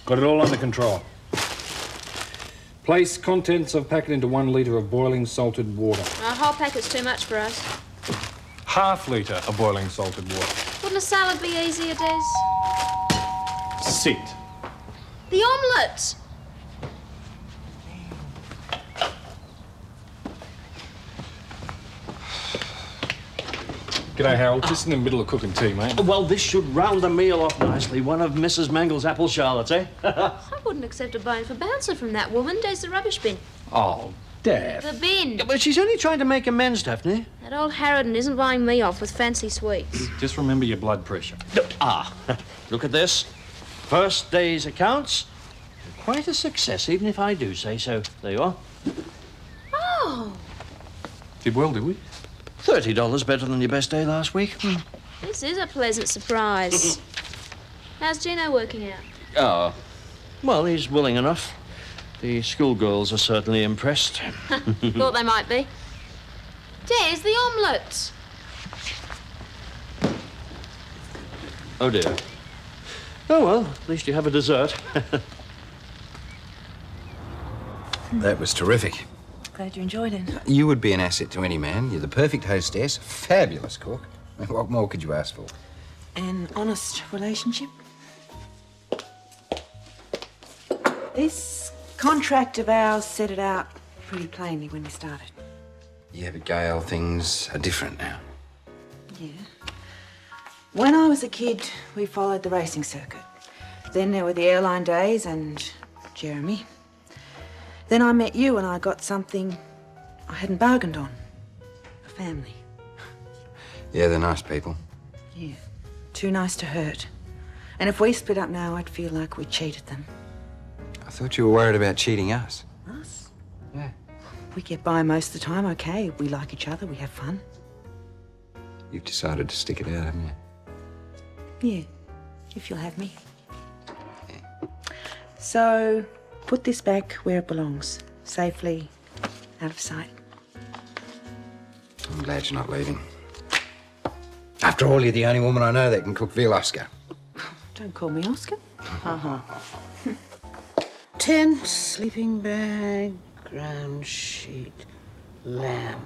P: Got it all under control. Place contents of packet into 1 litre of boiling salted water.
N: A whole packet's too much for us.
P: Half litre of boiling salted water.
N: Wouldn't a salad be easier, Des?
P: Sit.
N: The omelette!
P: G'day, Harold. Just in the middle of cooking tea, mate.
K: Well, this should round the meal off nicely. One of Mrs. Mangle's apple charlottes, eh?
N: I wouldn't accept a bone for bouncer from that woman. Des the rubbish bin.
K: Oh, Daph.
N: The bin.
K: Yeah, but she's only trying to make amends, Daphne.
N: That old Harridan isn't buying me off with fancy sweets.
P: Just remember your blood pressure.
K: Look at this. First day's accounts. Quite a success, even if I do say so. There you are.
N: Oh,
P: Did well, did we?
K: $30 better than your best day last week.
N: this is a pleasant surprise. How's Gino working out?
K: Oh, well, he's willing enough. The schoolgirls are certainly impressed.
N: Thought they might be. Des, the omelette.
K: Oh, dear. Oh, well, at least you have a dessert.
B: That was terrific.
C: Glad you enjoyed it.
B: You would be an asset to any man. You're the perfect hostess, fabulous cook. What more could you ask for?
C: An honest relationship. This contract of ours set it out pretty plainly when we started.
B: Yeah, but Gail, things are different now.
C: Yeah. When I was a kid, we followed the racing circuit. Then there were the airline days and Jeremy. Then I met you and I got something I hadn't bargained on. A family.
B: Yeah, they're nice people.
C: Yeah. Too nice to hurt. And if we split up now, I'd feel like we cheated them.
B: I thought you were worried about cheating us.
C: Us?
B: Yeah.
C: We get by most of the time, okay. We like each other, we have fun.
B: You've decided to stick it out, haven't you?
C: Yeah, if you'll have me. Yeah. So, put this back where it belongs. Safely, out of sight.
B: I'm glad you're not leaving. After all, you're the only woman I know that can cook veal Oscar.
C: Don't call me Oscar.
D: Uh-huh. Tent, sleeping bag, ground sheet, lamp.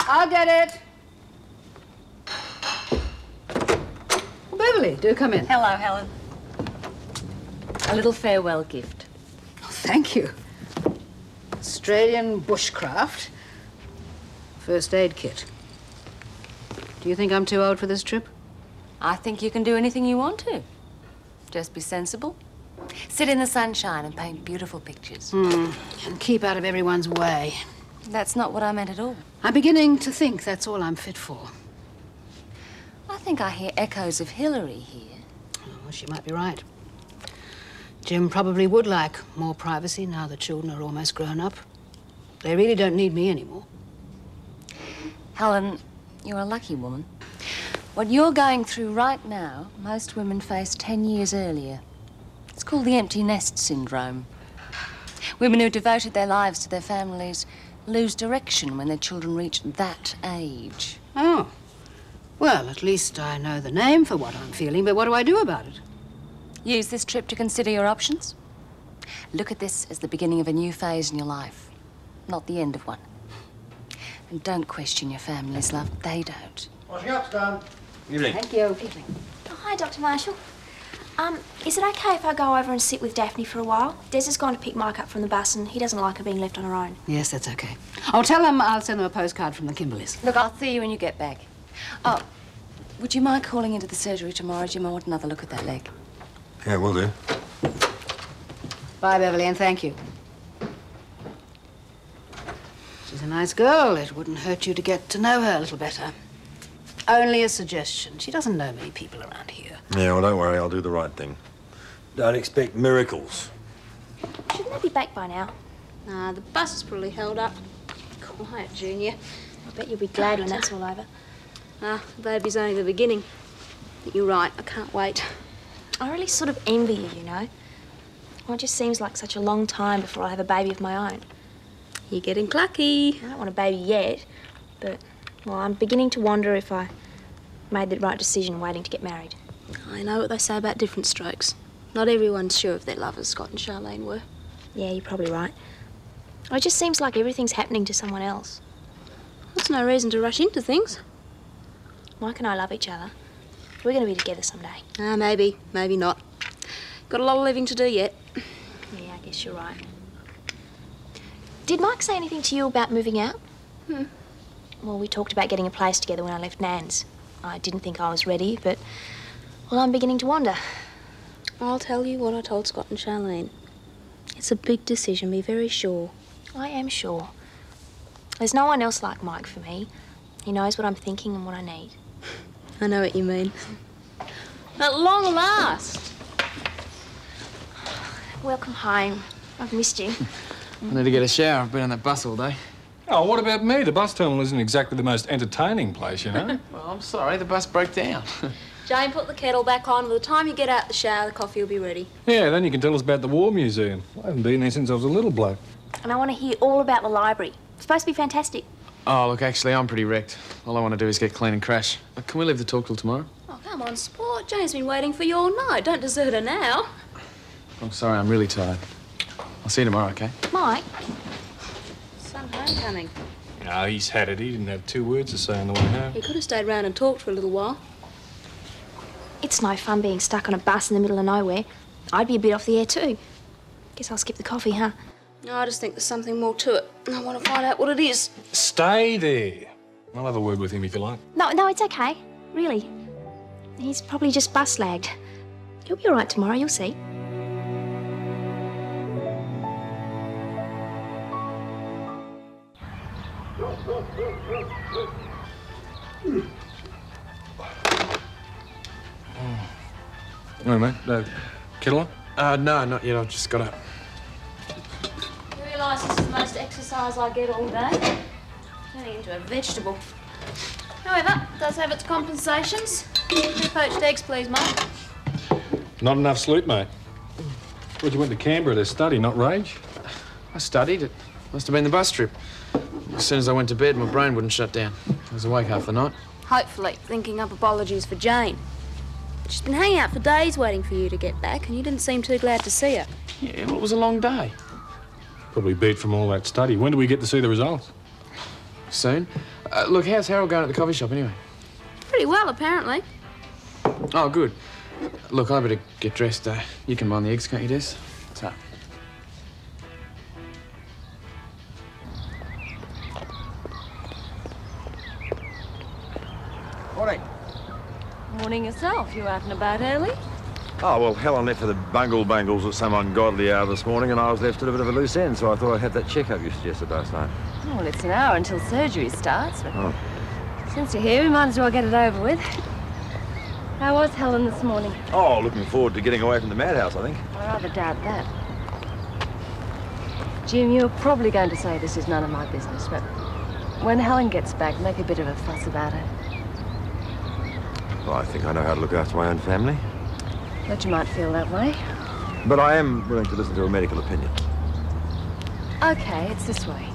D: I'll get it. Beverly, do come in.
Q: Hello, Helen.
O: A little farewell gift.
D: Oh, thank you. Australian bushcraft. First aid kit. Do you think I'm too old for this trip?
O: I think you can do anything you want to. Just be sensible. Sit in the sunshine and paint beautiful pictures.
D: And keep out of everyone's way.
O: That's not what I meant at all.
D: I'm beginning to think that's all I'm fit for.
O: I think I hear echoes of Hillary here.
D: Oh, she might be right. Jim probably would like more privacy now the children are almost grown up. They really don't need me anymore.
O: Helen, you're a lucky woman. What you're going through right now, most women face 10 years earlier. It's called the empty nest syndrome. Women who devoted their lives to their families lose direction when their children reach that age.
D: Oh. Well, at least I know the name for what I'm feeling, but what do I do about it?
O: Use this trip to consider your options. Look at this as the beginning of a new phase in your life, not the end of one. And don't question your family's love. They don't.
K: Washing up's done.
E: Evening.
D: Thank you. Evening.
F: Oh, hi, Dr. Marshall. Is it okay if I go over and sit with Daphne for a while? Des has gone to pick Mike up from the bus and he doesn't like her being left on her own.
D: Yes, that's okay. I'll tell them I'll send them a postcard from the Kimberleys.
O: Look, I'll see you when you get back. Oh, would you mind calling into the surgery tomorrow, Jim? I want another look at that leg.
E: Yeah, will do.
D: Bye, Beverly, and thank you. She's a nice girl. It wouldn't hurt you to get to know her a little better. Only a suggestion. She doesn't know many people around here.
E: Yeah, well, don't worry. I'll do the right thing. Don't expect miracles.
F: Shouldn't they be back by now?
N: Nah, the bus is probably held up. Quiet, Junior.
F: I bet you'll be glad when that's all over.
N: Ah, baby's only the beginning. But you're right, I can't wait.
F: I really sort of envy you, you know. Well, it just seems like such a long time before I have a baby of my own.
N: You're getting clucky.
F: I don't want a baby yet, but, well, I'm beginning to wonder if I made the right decision waiting to get married.
N: I know what they say about different strokes. Not everyone's sure if their lovers, Scott and Charlene were.
F: Yeah, you're probably right. It just seems like everything's happening to someone else.
N: That's no reason to rush into things.
F: Mike and I love each other. We're going to be together someday.
N: Ah, maybe, maybe not. Got a lot of living to do yet.
F: Yeah, I guess you're right. Did Mike say anything to you about moving out? Well, we talked about getting a place together when I left Nan's. I didn't think I was ready, but, well, I'm beginning to wonder.
N: I'll tell you what I told Scott and Charlene. It's a big decision, be very sure.
F: I am sure. There's no one else like Mike for me. He knows what I'm thinking and what I need.
N: I know what you mean. At long last.
F: Welcome home. I've missed you.
I: I need to get a shower. I've been on that bus all day.
P: Oh, what about me? The bus terminal isn't exactly the most entertaining place, you know?
I: Well, I'm sorry, the bus broke down.
N: Jane, put the kettle back on. By the time you get out the shower, the coffee will be ready.
P: Yeah, then you can tell us about the War Museum. I haven't been there since I was a little bloke.
F: And I want to hear all about the library. It's supposed to be fantastic.
I: Oh, look, actually, I'm pretty wrecked. All I want to do is get clean and crash. Can we leave the talk till tomorrow?
N: Oh, come on, sport. Jane's been waiting for you all night. Don't desert her now.
I: I'm sorry, I'm really tired. I'll see you tomorrow, okay?
F: Mike?
N: Some homecoming.
P: No, he's had it. He didn't have 2 words to say on the way home.
N: He could have stayed round and talked for a little while.
F: It's no fun being stuck on a bus in the middle of nowhere. I'd be a bit off the air too. Guess I'll skip the coffee, huh?
N: No, I just think there's something more to it. And I want to find out what it is.
P: Stay there. I'll have a word with him if you like.
F: No, it's okay. Really. He's probably just bus lagged. He'll be all right tomorrow, you'll see.
P: All right, mate. Kettle on?
I: No, not yet. I've just got up.
N: You realise this is the most exercise I get all day? Turning into a vegetable. However, it does have its compensations. 2 poached eggs, please, Mike.
P: Not enough sleep, mate. Well, you went to Canberra to study, not rage?
I: I studied. It must have been the bus trip. As soon as I went to bed, my brain wouldn't shut down. I was awake half the night.
N: Hopefully, thinking up apologies for Jane. She's been hanging out for days waiting for you to get back, and you didn't seem too glad to see her.
I: Yeah, well, it was a long day.
P: Probably beat from all that study. When do we get to see the results?
I: Soon. Look, how's Harold going at the coffee shop anyway?
N: Pretty well, apparently.
I: Oh, good.
L: Look, I better get dressed. You can mind the eggs, can't you, Des? What's up?
E: Morning.
O: Morning yourself. You out and about early?
E: Oh, well, Helen left for the bungles at some ungodly hour this morning, and I was left at a bit of a loose end, so I thought I'd have that checkup you suggested last night.
O: Oh, well, it's an hour until surgery starts, but
E: Oh.
O: since you're here, we might as well get it over with. How was Helen this morning?
E: Oh, looking forward to getting away from the madhouse, I think.
O: I rather doubt that. Jim, you're probably going to say this is none of my business, but when Helen gets back, make a bit of a fuss about her.
E: Well, I think I know how to look after my own family.
O: But you might feel that way.
E: But I am willing to listen to a medical opinion.
O: Okay, it's this way.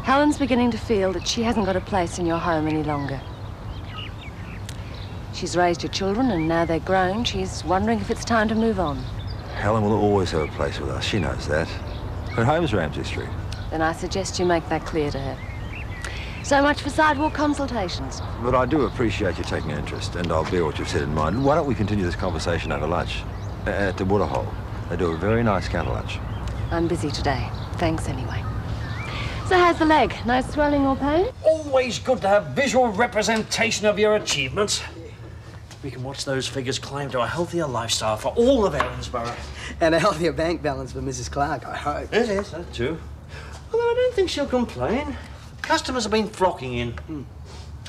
O: Helen's beginning to feel that she hasn't got a place in your home any longer. She's raised your children, and now they're grown, she's wondering if it's time to move on.
E: Helen will always have a place with us. She knows that. Her home's Ramsay Street.
O: Then I suggest you make that clear to her. So much for sidewalk consultations.
E: But I do appreciate you taking an interest, and I'll bear what you've said in mind. Why don't we continue this conversation over lunch? At the Waterhole. They do a very nice counter lunch.
O: I'm busy today. Thanks anyway. So how's the leg? No swelling or pain?
K: Always good to have visual representation of your achievements. We can watch those figures climb to a healthier lifestyle for all of Ellensborough.
L: And a healthier bank balance for Mrs. Clarke, I hope.
K: Yes, that too. Although I don't think she'll complain. Customers have been flocking in.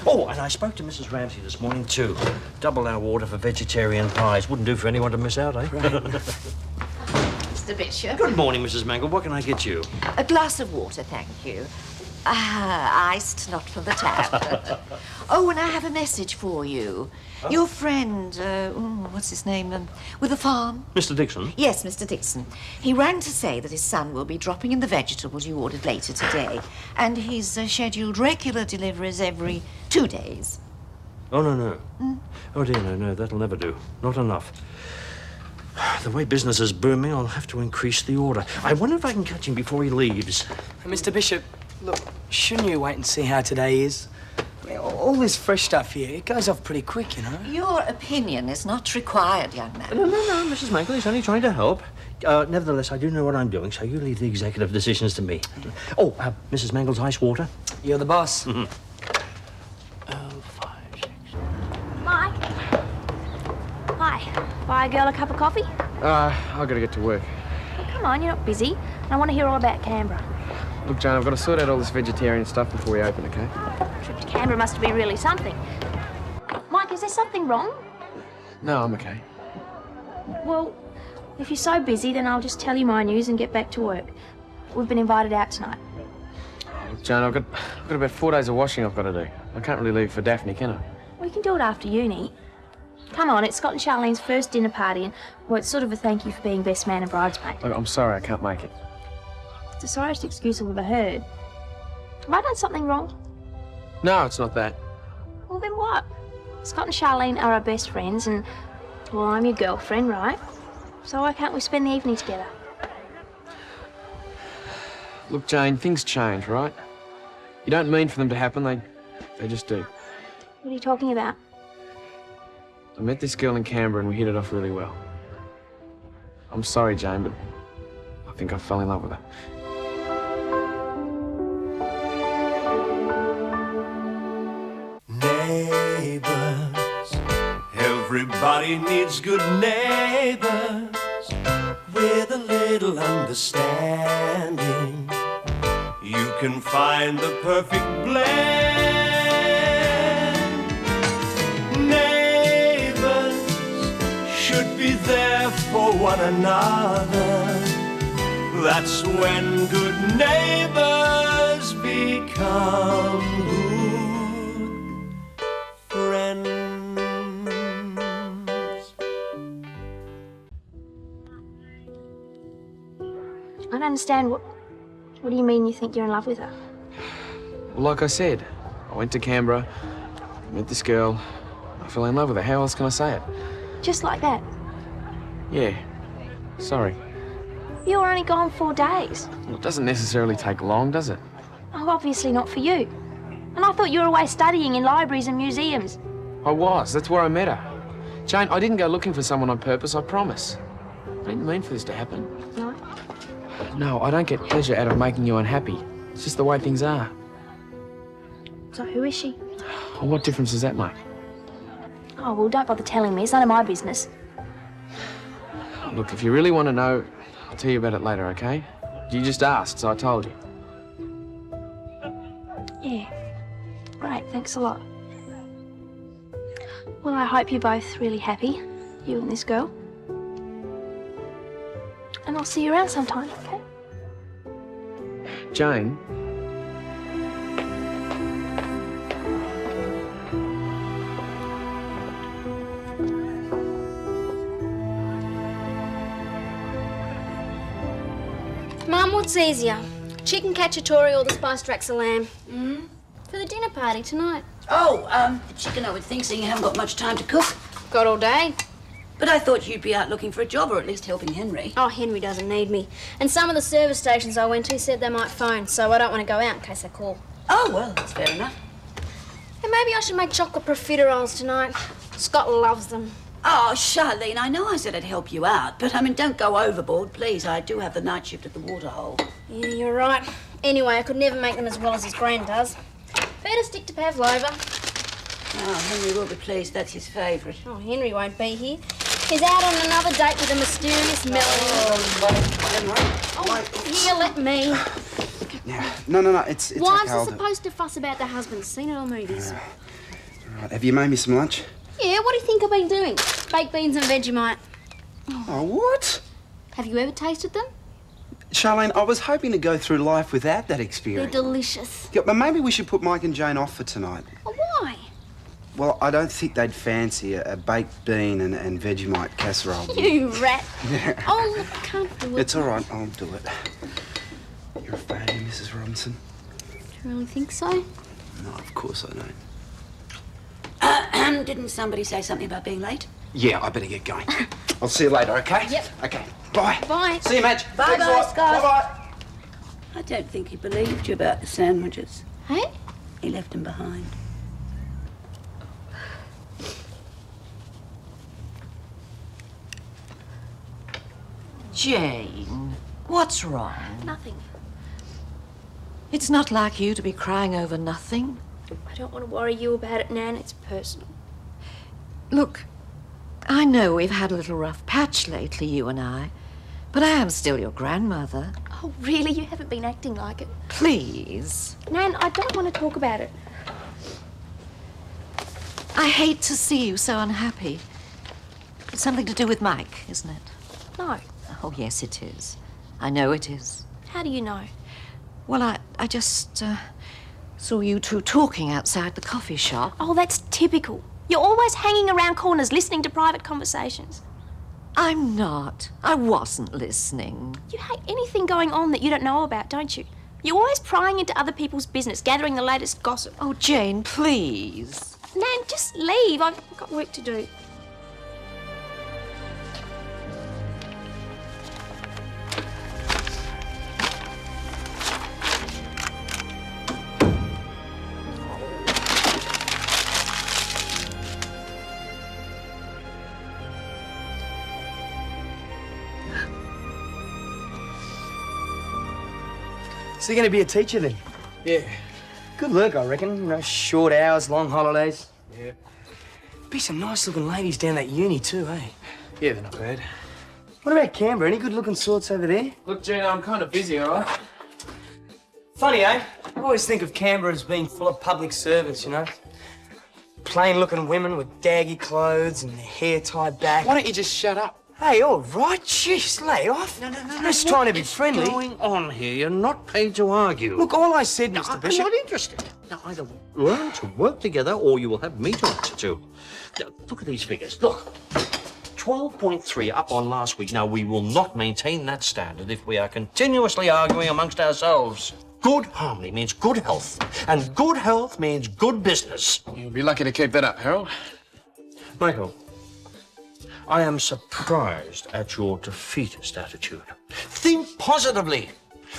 K: Oh, and I spoke to Mrs. Ramsay this morning, too. Double our order for vegetarian pies. Wouldn't do for anyone to miss out, eh?
M: Right. Mr. Bishop.
K: Good morning, Mrs. Mangle. What can I get you?
M: A glass of water, thank you. Iced, not from the tap. Oh, and I have a message for you.
K: Huh?
M: Your friend, what's his name, with the farm?
K: Mr. Dixon?
M: Yes, Mr. Dixon. He rang to say that his son will be dropping in the vegetables you ordered later today, and he's scheduled regular deliveries every 2 days.
K: Oh, no. Oh, dear, no, that'll never do. Not enough. The way business is booming, I'll have to increase the order. I wonder if I can catch him before he leaves.
L: Mr. Bishop, look, shouldn't you wait and see how today is? I mean, all this fresh stuff here, it goes off pretty quick, you know.
M: Your opinion is not required, young man.
K: No, Mrs. Mangle, he's only trying to help. Nevertheless, I do know what I'm doing, so you leave the executive decisions to me. Oh, Mrs. Mangle's ice water?
L: You're the boss.
K: Mm-hmm.
N: Mike? Hi. Buy a girl a cup of coffee?
Q: I've got to get to work.
N: Well, come on, you're not busy. And I want to hear all about Canberra.
Q: Look, Jane, I've got to sort out all this vegetarian stuff before we open, okay?
N: Trip to Canberra must have been really something. Mike, is there something wrong?
Q: No, I'm okay.
N: Well, if you're so busy, then I'll just tell you my news and get back to work. We've been invited out tonight.
Q: Look, Jane, I've got about 4 days of washing I've got to do. I can't really leave for Daphne, can I?
N: We can do it after uni. Come on, it's Scott and Charlene's first dinner party, and, well, it's sort of a thank you for being best man and bridesmaid.
Q: Look, I'm sorry I can't make it.
N: It's the sorriest excuse I've ever heard. Have I done something wrong?
Q: No, it's not that.
N: Well, then what? Scott and Charlene are our best friends, and, well, I'm your girlfriend, right? So why can't we spend the evening together?
Q: Look, Jane, things change, right? You don't mean for them to happen, they just do.
N: What are you talking about?
Q: I met this girl in Canberra and we hit it off really well. I'm sorry, Jane, but I think I fell in love with her.
A: Neighbours, everybody needs good neighbours with a little understanding. You can find the perfect blend. Neighbours should be there for one another. That's when good neighbours become good friends.
N: I don't understand. What do you mean you think you're in love with her?
Q: Well, like I said, I went to Canberra, met this girl, I fell in love with her. How else can I say it?
N: Just like that?
Q: Yeah. Sorry.
N: You were only gone 4 days.
Q: Well, it doesn't necessarily take long, does it?
N: Oh, obviously not for you. And I thought you were away studying in libraries and museums.
Q: I was. That's where I met her. Jane, I didn't go looking for someone on purpose, I promise. I didn't mean for this to happen.
N: No?
Q: No, I don't get pleasure out of making you unhappy. It's just the way things are.
N: So who is she?
Q: Well, what difference does that make?
N: Oh, well, don't bother telling me. It's none of my business.
Q: Look, if you really want to know, I'll tell you about it later, okay? You just asked, so I told you.
N: Yeah. Great, thanks a lot. Well, I hope you're both really happy, you and this girl. And I'll see you around sometime, okay?
Q: Jane?
N: Mum, what's easier? Chicken cacciatore or the spiced rack lamb? For the dinner party tonight.
H: Oh, the chicken, I would think, seeing you haven't got much time to cook.
N: Got all day.
H: But I thought you'd be out looking for a job, or at least helping Henry.
N: Oh, Henry doesn't need me. And some of the service stations I went to said they might phone, so I don't want to go out in case they call.
H: Oh, well, that's fair enough.
N: And maybe I should make chocolate profiteroles tonight. Scott loves them.
H: Oh, Charlene, I know I said I'd help you out, but, I mean, don't go overboard, please. I do have the night shift at the waterhole.
N: Yeah, you're right. Anyway, I could never make them as well as his gran does. Better stick to Pavlova.
H: Oh, Henry will be pleased. That's his favourite.
N: Oh, Henry won't be here. He's out on another date with a mysterious Melanie. Oh, here, let me.
J: No, it's
N: Wives
J: okay.
N: are supposed to fuss about their husbands. Seen it on movies.
J: Right, have you made me some lunch?
N: Yeah, what do you think I've been doing? Baked beans and Vegemite.
J: Oh, what?
N: Have you ever tasted them?
J: Charlene, I was hoping to go through life without that
N: They're
J: experience.
N: delicious.
J: Yeah, but maybe we should put Mike and Jane off for tonight.
N: Oh, why?
J: Well, I don't think they'd fancy a baked bean and Vegemite casserole.
N: You rat.
J: Yeah.
N: Oh, look, I can't do it.
J: It's all right, I'll do it. You're a failure, Mrs. Robinson.
N: Do you really think so?
J: No, of course I don't.
H: Didn't somebody say something about being late?
J: Yeah, I better get going. I'll see you later, okay?
H: Yep.
J: Okay, bye.
N: Bye.
J: See you, Madge.
H: Bye,
J: Thanks a lot.
H: guys.
J: Bye-bye.
H: I don't think he believed you about the sandwiches.
N: Hey?
H: He left them behind.
M: Jane, what's wrong?
N: Nothing.
M: It's not like you to be crying over nothing.
N: I don't want to worry you about it, Nan. It's personal.
M: Look, I know we've had a little rough patch lately, you and I, but I am still your grandmother.
N: Oh, really? You haven't been acting like it.
M: Please.
N: Nan, I don't want to talk about it.
M: I hate to see you so unhappy. It's something to do with Mike, isn't it?
N: No.
M: Oh, yes, it is. I know it is.
N: How do you know?
M: Well, I just saw you two talking outside the coffee shop.
N: Oh, that's typical. You're always hanging around corners listening to private conversations.
M: I'm not. I wasn't listening.
N: You hate anything going on that you don't know about, don't you? You're always prying into other people's business, gathering the latest gossip.
M: Oh, Jane, please.
N: Nan, just leave. I've got work to do.
L: So you're going to be a teacher then?
Q: Yeah.
L: Good work, I reckon. You know, short hours, long holidays.
Q: Yeah.
L: Be some nice-looking ladies down that uni too, eh?
Q: Yeah, they're not bad.
L: What about Canberra? Any good-looking sorts over there?
Q: Look, Gina, I'm kind of busy, all right?
L: Funny, eh? I always think of Canberra as being full of public servants, you know? Plain-looking women with daggy clothes and their hair tied back.
Q: Why don't you just shut up?
L: Hey, all right, jeez, lay off. No. I'm just trying to be friendly.
K: What's going on here? You're not paid to argue.
L: Look, all I said, Mr. Bishop...
K: I'm not interested. Now, either learn to work together or you will have me to answer to. Now, look at these figures. Look. 12.3 up on last week. Now, we will not maintain that standard if we are continuously arguing amongst ourselves. Good harmony means good health, and good health means good business.
Q: You'll be lucky to keep that up, Harold.
K: Michael, I am surprised at your defeatist attitude. Think positively.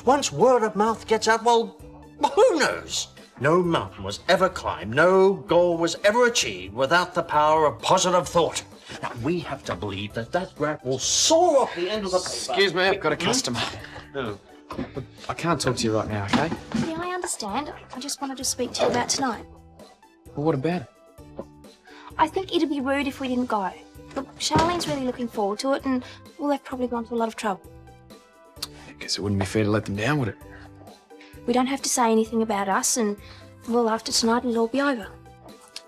K: Once word of mouth gets out, well, who knows? No mountain was ever climbed, no goal was ever achieved without the power of positive thought. Now, we have to believe that that graph will soar off the end of the paper.
Q: Excuse me, I've got a customer.
K: No.
Q: But I can't talk to you right now, okay?
N: Yeah, I understand. I just wanted to speak to you about tonight.
Q: Well, what about it?
N: I think it'd be rude if we didn't go. Look, Charlene's really looking forward to it, and well, they've probably gone to a lot of trouble.
Q: I guess it wouldn't be fair to let them down, would it?
N: We don't have to say anything about us, and well, after tonight it'll all be over.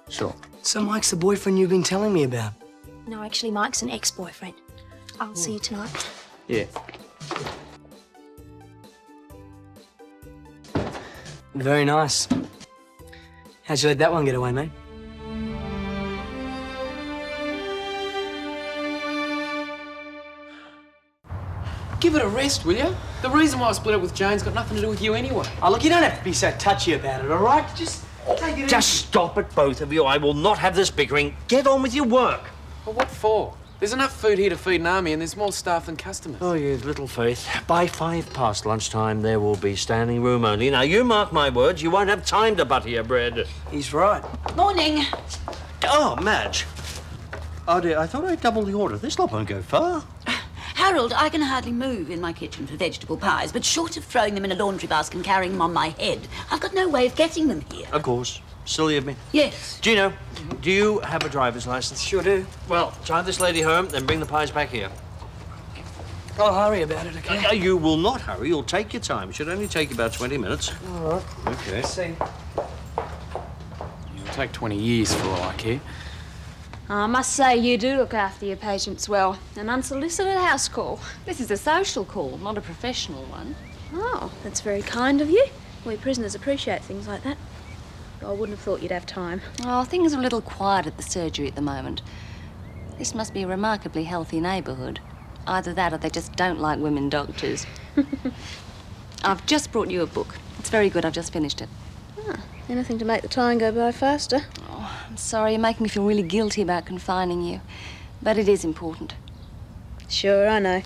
Q: Sure.
L: So Mike's the boyfriend you've been telling me about?
N: No, actually, Mike's an ex-boyfriend. I'll see you tonight.
Q: Yeah.
L: Very nice. How'd you let that one get away, mate?
Q: Give it a rest, will you? The reason why I split up with Jane's got nothing to do with you anyway.
L: Oh, look, you don't have to be so touchy about it, all right? Just take it
K: Just stop it, both of you. I will not have this bickering. Get on with your work.
Q: Well, what for? There's enough food here to feed an army, and there's more staff than customers.
K: Oh, you've little faith. By 5 past lunchtime, there will be standing room only. Now, you mark my words, you won't have time to butter your bread.
L: He's right.
H: Morning.
K: Oh, Madge. Oh, dear, I thought I'd double the order. This lot won't go far.
H: Harold, I can hardly move in my kitchen for vegetable pies, but short of throwing them in a laundry basket and carrying them on my head, I've got no way of getting them here.
K: Of course. Silly of me.
H: Yes.
K: Gino, do you have a driver's license?
L: Sure do.
K: Well, drive this lady home, then bring the pies back here.
L: I'll hurry about it, okay?
K: You will not hurry. You'll take your time. It should only take about 20 minutes.
L: All right.
K: Okay.
L: See.
Q: It'll take 20 years for all I care.
N: I must say, you do look after your patients well. An unsolicited house call.
O: This is a social call, not a professional one.
N: Oh, that's very kind of you. We prisoners appreciate things like that. I wouldn't have thought you'd have time.
O: Oh, things are a little quiet at the surgery at the moment. This must be a remarkably healthy neighbourhood. Either that or they just don't like women doctors. I've just brought you a book. It's very good. I've just finished it.
N: Ah, anything to make the time go by faster.
O: Oh, I'm sorry. You're making me feel really guilty about confining you. But it is important.
N: Sure, I know.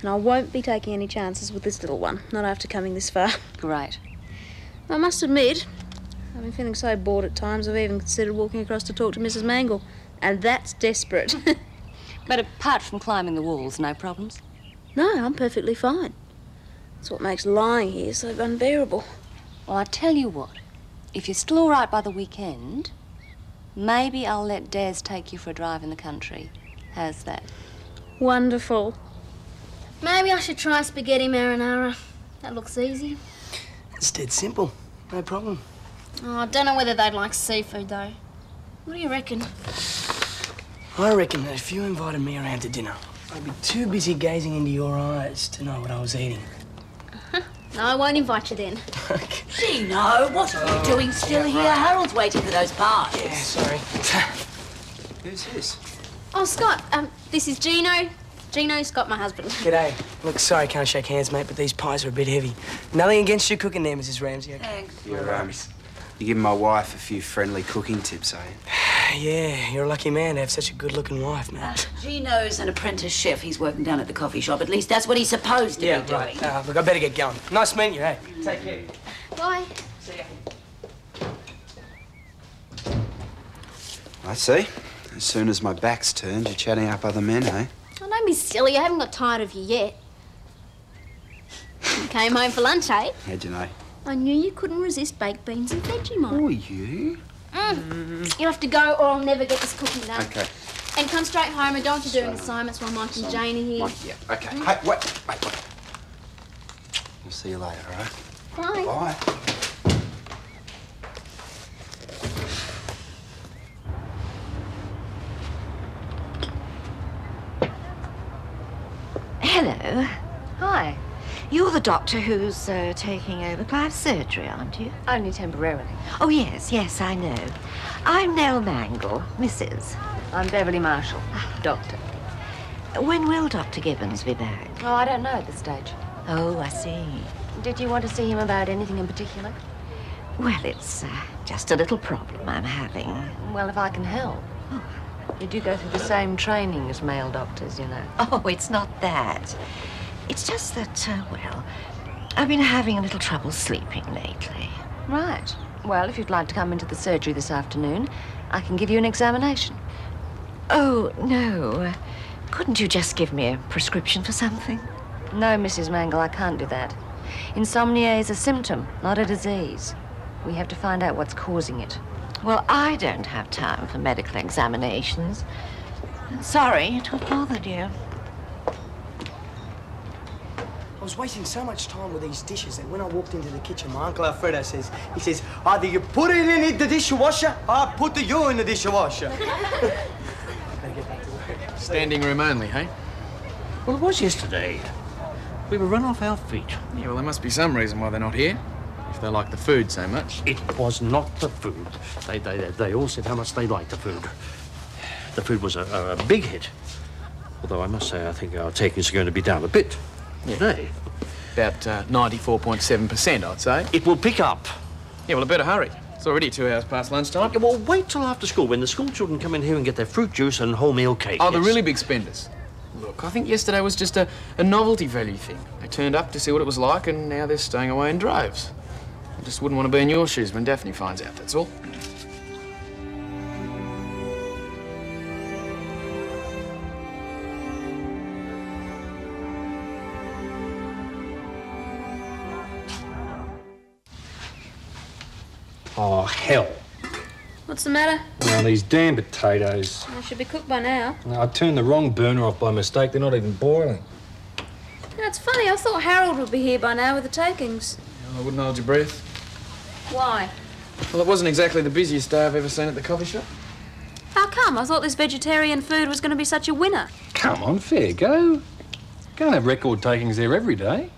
N: And I won't be taking any chances with this little one, not after coming this far.
O: Great.
N: I must admit, I've been feeling so bored at times I've even considered walking across to talk to Mrs. Mangle. And that's desperate.
O: But apart from climbing the walls, no problems?
N: No, I'm perfectly fine. That's what makes lying here so unbearable.
O: Well, I tell you what. If you're still all right by the weekend, maybe I'll let Des take you for a drive in the country. How's that?
N: Wonderful. Maybe I should try spaghetti marinara. That looks easy.
L: It's dead simple. No problem.
N: Oh, I don't know whether they'd like seafood, though. What do you reckon?
L: I reckon that if you invited me around to dinner, I'd be too busy gazing into your eyes to know what I was eating.
N: No, I won't invite you then.
H: Gino, what are you doing still here? Harold's waiting for those pies.
L: Yeah, sorry.
J: Who's this?
N: Oh, Scott, this is Gino. Gino, Scott, my husband.
L: G'day. Look, sorry, can't shake hands, mate, but these pies are a bit heavy. Nothing against you cooking there, Mrs. Ramsay. Okay?
H: Thanks.
J: You're giving my wife a few friendly cooking tips, are you?
L: Yeah, you're a lucky man to have such a good-looking wife, mate.
H: Gino's an apprentice chef. He's working down at the coffee shop. At least that's what he's supposed to be doing.
L: Right. Look, I better get going. Nice meeting you, hey? Take care.
N: Bye.
L: See ya.
J: I see. As soon as my back's turned, you're chatting up other men, eh?
N: Oh, don't be silly. I haven't got tired of you yet. You came home for lunch, eh?
J: How'd you know?
N: I knew you couldn't resist baked beans and Vegemite.
J: Who are you?
N: You'll have to go or I'll never get this cooking done.
J: Okay.
N: And come straight home. I don't want to do any assignments while Mike and Jane are here.
J: Yeah, okay. Hey, wait. We'll see you later, all right?
N: Bye.
J: Bye.
M: Hello.
O: Hi.
M: You're the doctor who's taking over Clive's surgery, aren't you?
O: Only temporarily.
M: Oh, yes, I know. I'm Nell Mangle, Mrs.
O: I'm Beverly Marshall, doctor.
M: When will Dr. Gibbons be back?
O: Oh, I don't know at this stage.
M: Oh, I see.
O: Did you want to see him about anything in particular?
M: Well, it's just a little problem I'm having.
O: Well, if I can help. You do go through the same training as male doctors, you know.
M: Oh, it's not that. It's just that, well, I've been having a little trouble sleeping lately.
O: Right. Well, if you'd like to come into the surgery this afternoon, I can give you an examination.
M: Oh, no. Couldn't you just give me a prescription for something?
O: No, Mrs. Mangle, I can't do that. Insomnia is a symptom, not a disease. We have to find out what's causing it.
M: Well, I don't have time for medical examinations. Sorry to have bothered you.
L: I was wasting so much time with these dishes that when I walked into the kitchen, my Uncle Alfredo says, either you put it in the dishwasher, or I put you in the dishwasher.
Q: Standing room only, hey?
K: Well, it was yesterday. We were run off our feet.
Q: Yeah, well, there must be some reason why they're not here. If they like the food so much.
K: It was not the food. They all said how much they liked the food. The food was a big hit. Although I must say, I think our takings are going to be down a bit today.
Q: About 94.7%, I'd say.
K: It will pick up.
Q: Yeah, well, I better hurry. It's already 2 hours past lunchtime.
K: Yeah, well, wait till after school when the school children come in here and get their fruit juice and wholemeal cake.
Q: Oh, the really big spenders. Look, I think yesterday was just a novelty value thing. They turned up to see what it was like, and now they're staying away in droves. I just wouldn't want to be in your shoes when Daphne finds out, that's all.
P: Oh, hell.
N: What's the matter?
P: Now, these damn potatoes.
N: They should be cooked by now.
P: I turned the wrong burner off by mistake. They're not even boiling.
N: That's funny. I thought Harold would be here by now with the takings.
Q: I wouldn't hold your breath.
N: Why?
Q: Well, it wasn't exactly the busiest day I've ever seen at the coffee shop.
N: How come? I thought this vegetarian food was going to be such a winner.
P: Come on, fair go. Can't have record takings there every day. You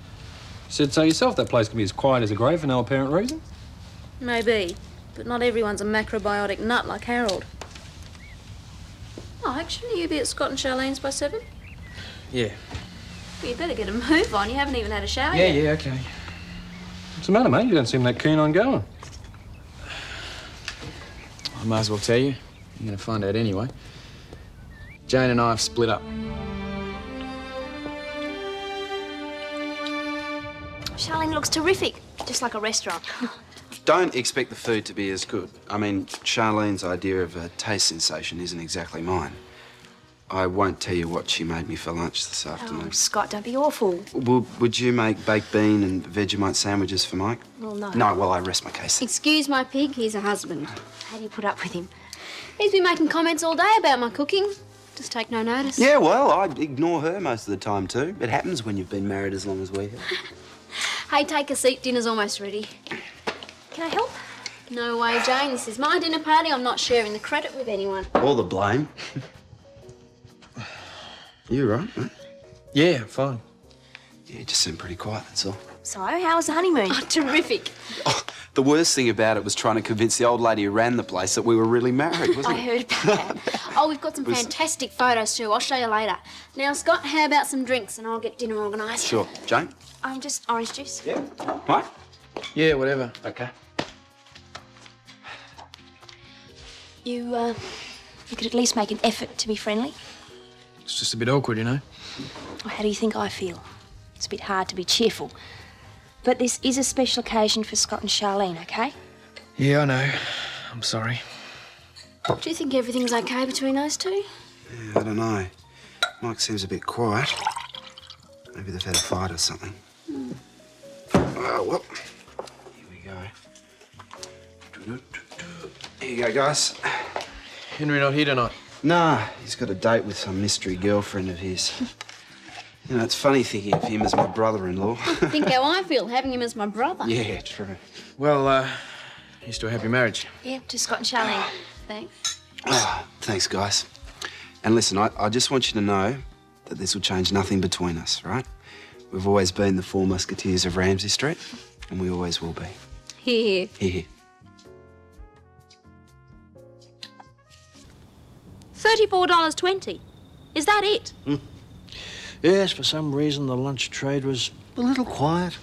P: said so yourself, that place can be as quiet as a grave for no apparent reason.
N: Maybe, but not everyone's a macrobiotic nut like Harold. Oh, shouldn't you be at Scott and Charlene's by 7?
Q: Yeah.
N: Well, you better get a move on. You haven't even had a shower yet.
Q: Yeah, okay.
P: What's the matter, mate? You don't seem that keen on going.
Q: I might as well tell you. You're going to find out anyway. Jane and I have split up.
N: Charlene looks terrific, just like a restaurant.
J: Don't expect the food to be as good. I mean, Charlene's idea of a taste sensation isn't exactly mine. I won't tell you what she made me for lunch this afternoon.
N: Oh, Scott, don't be awful.
J: Would you make baked bean and Vegemite sandwiches for Mike?
N: Well, no.
J: No, well, I rest my case.
N: Excuse my pig, he's a husband. How do you put up with him? He's been making comments all day about my cooking. Just take no notice.
J: Yeah, well, I ignore her most of the time too. It happens when you've been married as long as we have.
N: Hey, take a seat, dinner's almost ready. Can I help? No way, Jane, this is my dinner party. I'm not sharing the credit with anyone.
J: All the blame. You right, mate?
Q: Yeah, fine.
J: Yeah, you just seem pretty quiet, that's all.
N: So, how was the honeymoon? Oh, terrific.
J: Oh, the worst thing about it was trying to convince the old lady who ran the place that we were really married, wasn't
N: I
J: it?
N: heard about that. Oh, we've got some fantastic photos too. I'll show you later. Now, Scott, how about some drinks and I'll get dinner organised?
J: Sure. Jane?
N: Just orange juice.
J: Yeah. Mike?
Q: Yeah, whatever.
J: Okay.
N: You could at least make an effort to be friendly.
Q: It's just a bit awkward, you know.
N: Well, how do you think I feel? It's a bit hard to be cheerful. But this is a special occasion for Scott and Charlene, OK?
Q: Yeah, I know. I'm sorry.
N: Do you think everything's OK between those two?
J: Yeah, I don't know. Mike seems a bit quiet. Maybe they've had a fight or something. Oh, well, here we go. Here you go, guys.
Q: Henry not here tonight?
J: Nah, he's got a date with some mystery girlfriend of his. You know, it's funny thinking of him as my brother-in-law.
N: Think how I feel, having him as my brother.
J: Yeah, true.
Q: Well, here's to a happy marriage.
N: Yeah, to Scott and Charlene. Thanks.
J: Oh, thanks, guys. And listen, I just want you to know that this will change nothing between us, right? We've always been the four musketeers of Ramsay Street, and we always will be.
N: Here.
J: Here.
N: $34.20. Is that it?
K: Yes, for some reason the lunch trade was a little quiet.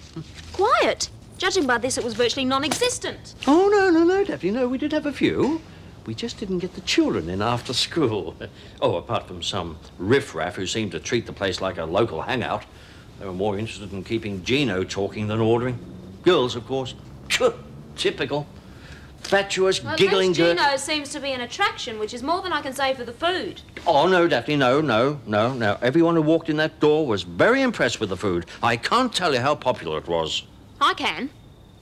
N: Quiet. Judging by this, it was virtually non-existent.
K: Oh, no, Daphne. No, we did have a few. We just didn't get the children in after school. Oh, apart from some riffraff who seemed to treat the place like a local hangout. They were more interested in keeping Gino talking than ordering. Girls, of course. Typical. fatuous,
N: Well,
K: giggling
N: at least
K: girl.
N: Gino seems to be an attraction, which is more than I can say for the food.
K: Oh, no, Daphne, no. Everyone who walked in that door was very impressed with the food. I can't tell you how popular it was.
N: I can.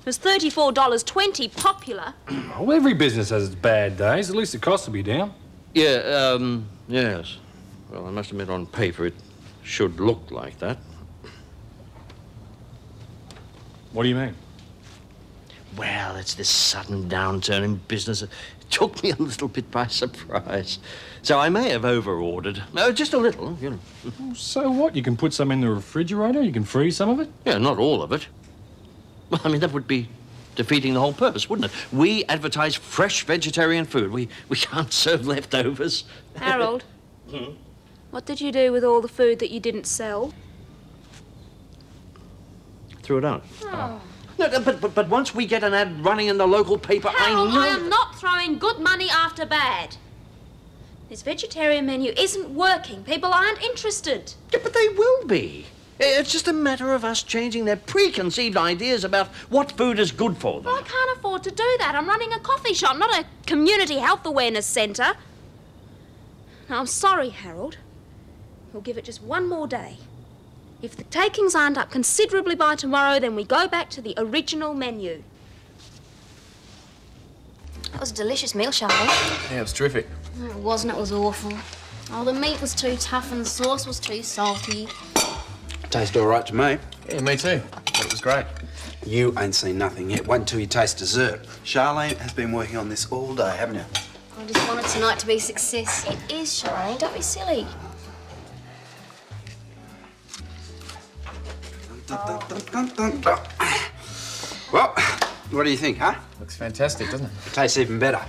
N: It was $34.20 popular.
P: Well, every business has its bad days. At least the cost will be down.
K: Yeah, yes. Well, I must admit, on paper, it should look like that.
P: What do you mean?
K: Well, it's this sudden downturn in business. It took me a little bit by surprise. So I may have over-ordered. Just a little, you know.
P: So what? You can put some in the refrigerator? You can freeze some of it?
K: Yeah, not all of it. Well, I mean, that would be defeating the whole purpose, wouldn't it? We advertise fresh vegetarian food. We can't serve leftovers.
N: Harold, what did you do with all the food that you didn't sell?
K: Threw it out.
N: Oh.
K: No, but once we get an ad running in the local paper,
N: Harold,
K: I know...
N: I am not throwing good money after bad. This vegetarian menu isn't working. People aren't interested.
K: Yeah, but they will be. It's just a matter of us changing their preconceived ideas about what food is good for them.
N: Well, I can't afford to do that. I'm running a coffee shop, not a community health awareness centre. Now, I'm sorry, Harold. We'll give it just one more day. If the takings aren't up considerably by tomorrow, then we go back to the original menu.
F: That was a delicious meal, Charlie.
Q: Yeah, it was terrific.
N: No, it wasn't. It was awful. Oh, the meat was too tough and the sauce was too salty.
J: Tastes all right to me.
Q: Yeah, me too. But it was great.
J: You ain't seen nothing yet. Wait until you taste dessert. Charlene has been working on this all day, haven't you?
N: I just wanted tonight to be a success.
F: It is, Charlie. Don't be silly.
J: Well, what do you think, huh?
Q: Looks fantastic, doesn't it?
J: It tastes even better.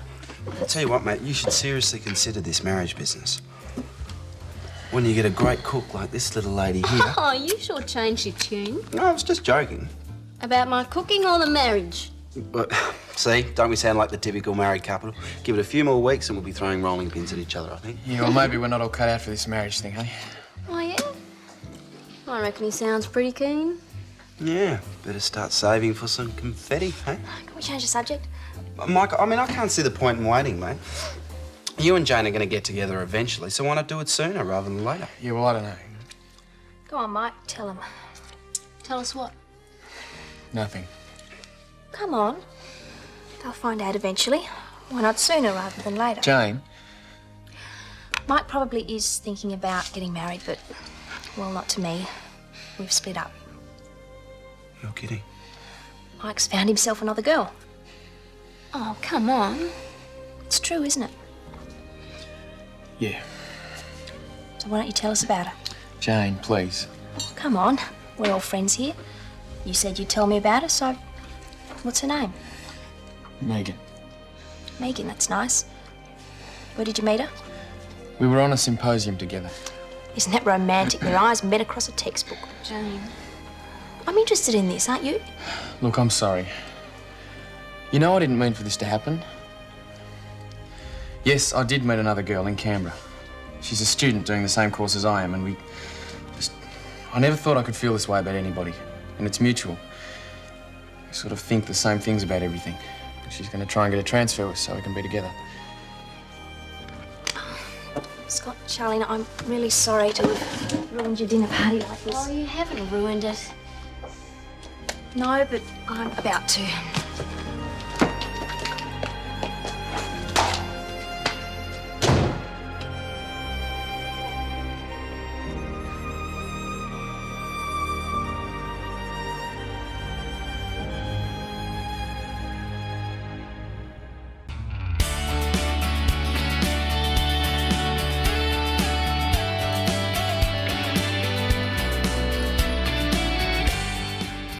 J: I'll tell you what, mate, you should seriously consider this marriage business. When you get a great cook like this little lady here...
N: Oh, you sure changed your tune.
J: No, I was just joking.
N: About my cooking or the marriage?
J: But, see, don't we sound like the typical married couple? Give it a few more weeks and we'll be throwing rolling pins at each other, I think.
Q: Yeah, well, maybe we're not all cut out for this marriage thing, hey?
N: Oh, yeah? I reckon he sounds pretty keen.
J: Yeah, better start saving for some confetti, hey?
F: Can we change the subject?
J: Michael, I mean, I can't see the point in waiting, mate. You and Jane are going to get together eventually, so why not do it sooner rather than later?
Q: Yeah, well, I don't know.
F: Go on, Mike. Tell him.
N: Tell us what?
Q: Nothing.
F: Come on. They'll find out eventually. Why not sooner rather than later?
Q: Jane?
F: Mike probably is thinking about getting married, but, well, not to me. We've split up.
J: You're kidding.
F: Mike's found himself another girl. Oh, come on. It's true, isn't it?
Q: Yeah.
F: So why don't you tell us about her?
Q: Jane, please.
F: Oh, come on. We're all friends here. You said you'd tell me about her, so... What's her name?
Q: Megan.
F: Megan, that's nice. Where did you meet her?
Q: We were on a symposium together.
F: Isn't that romantic? Their eyes met across a textbook.
N: Jane.
F: I'm interested in this, aren't you?
Q: Look, I'm sorry. You know I didn't mean for this to happen. Yes, I did meet another girl in Canberra. She's a student doing the same course as I am, and I never thought I could feel this way about anybody, and it's mutual. We sort of think the same things about everything. She's going to try and get a transfer so we can be together.
F: Scott, Charlene, I'm really sorry to have ruined your dinner party like this.
N: Oh, you haven't ruined it.
F: No, but I'm about to.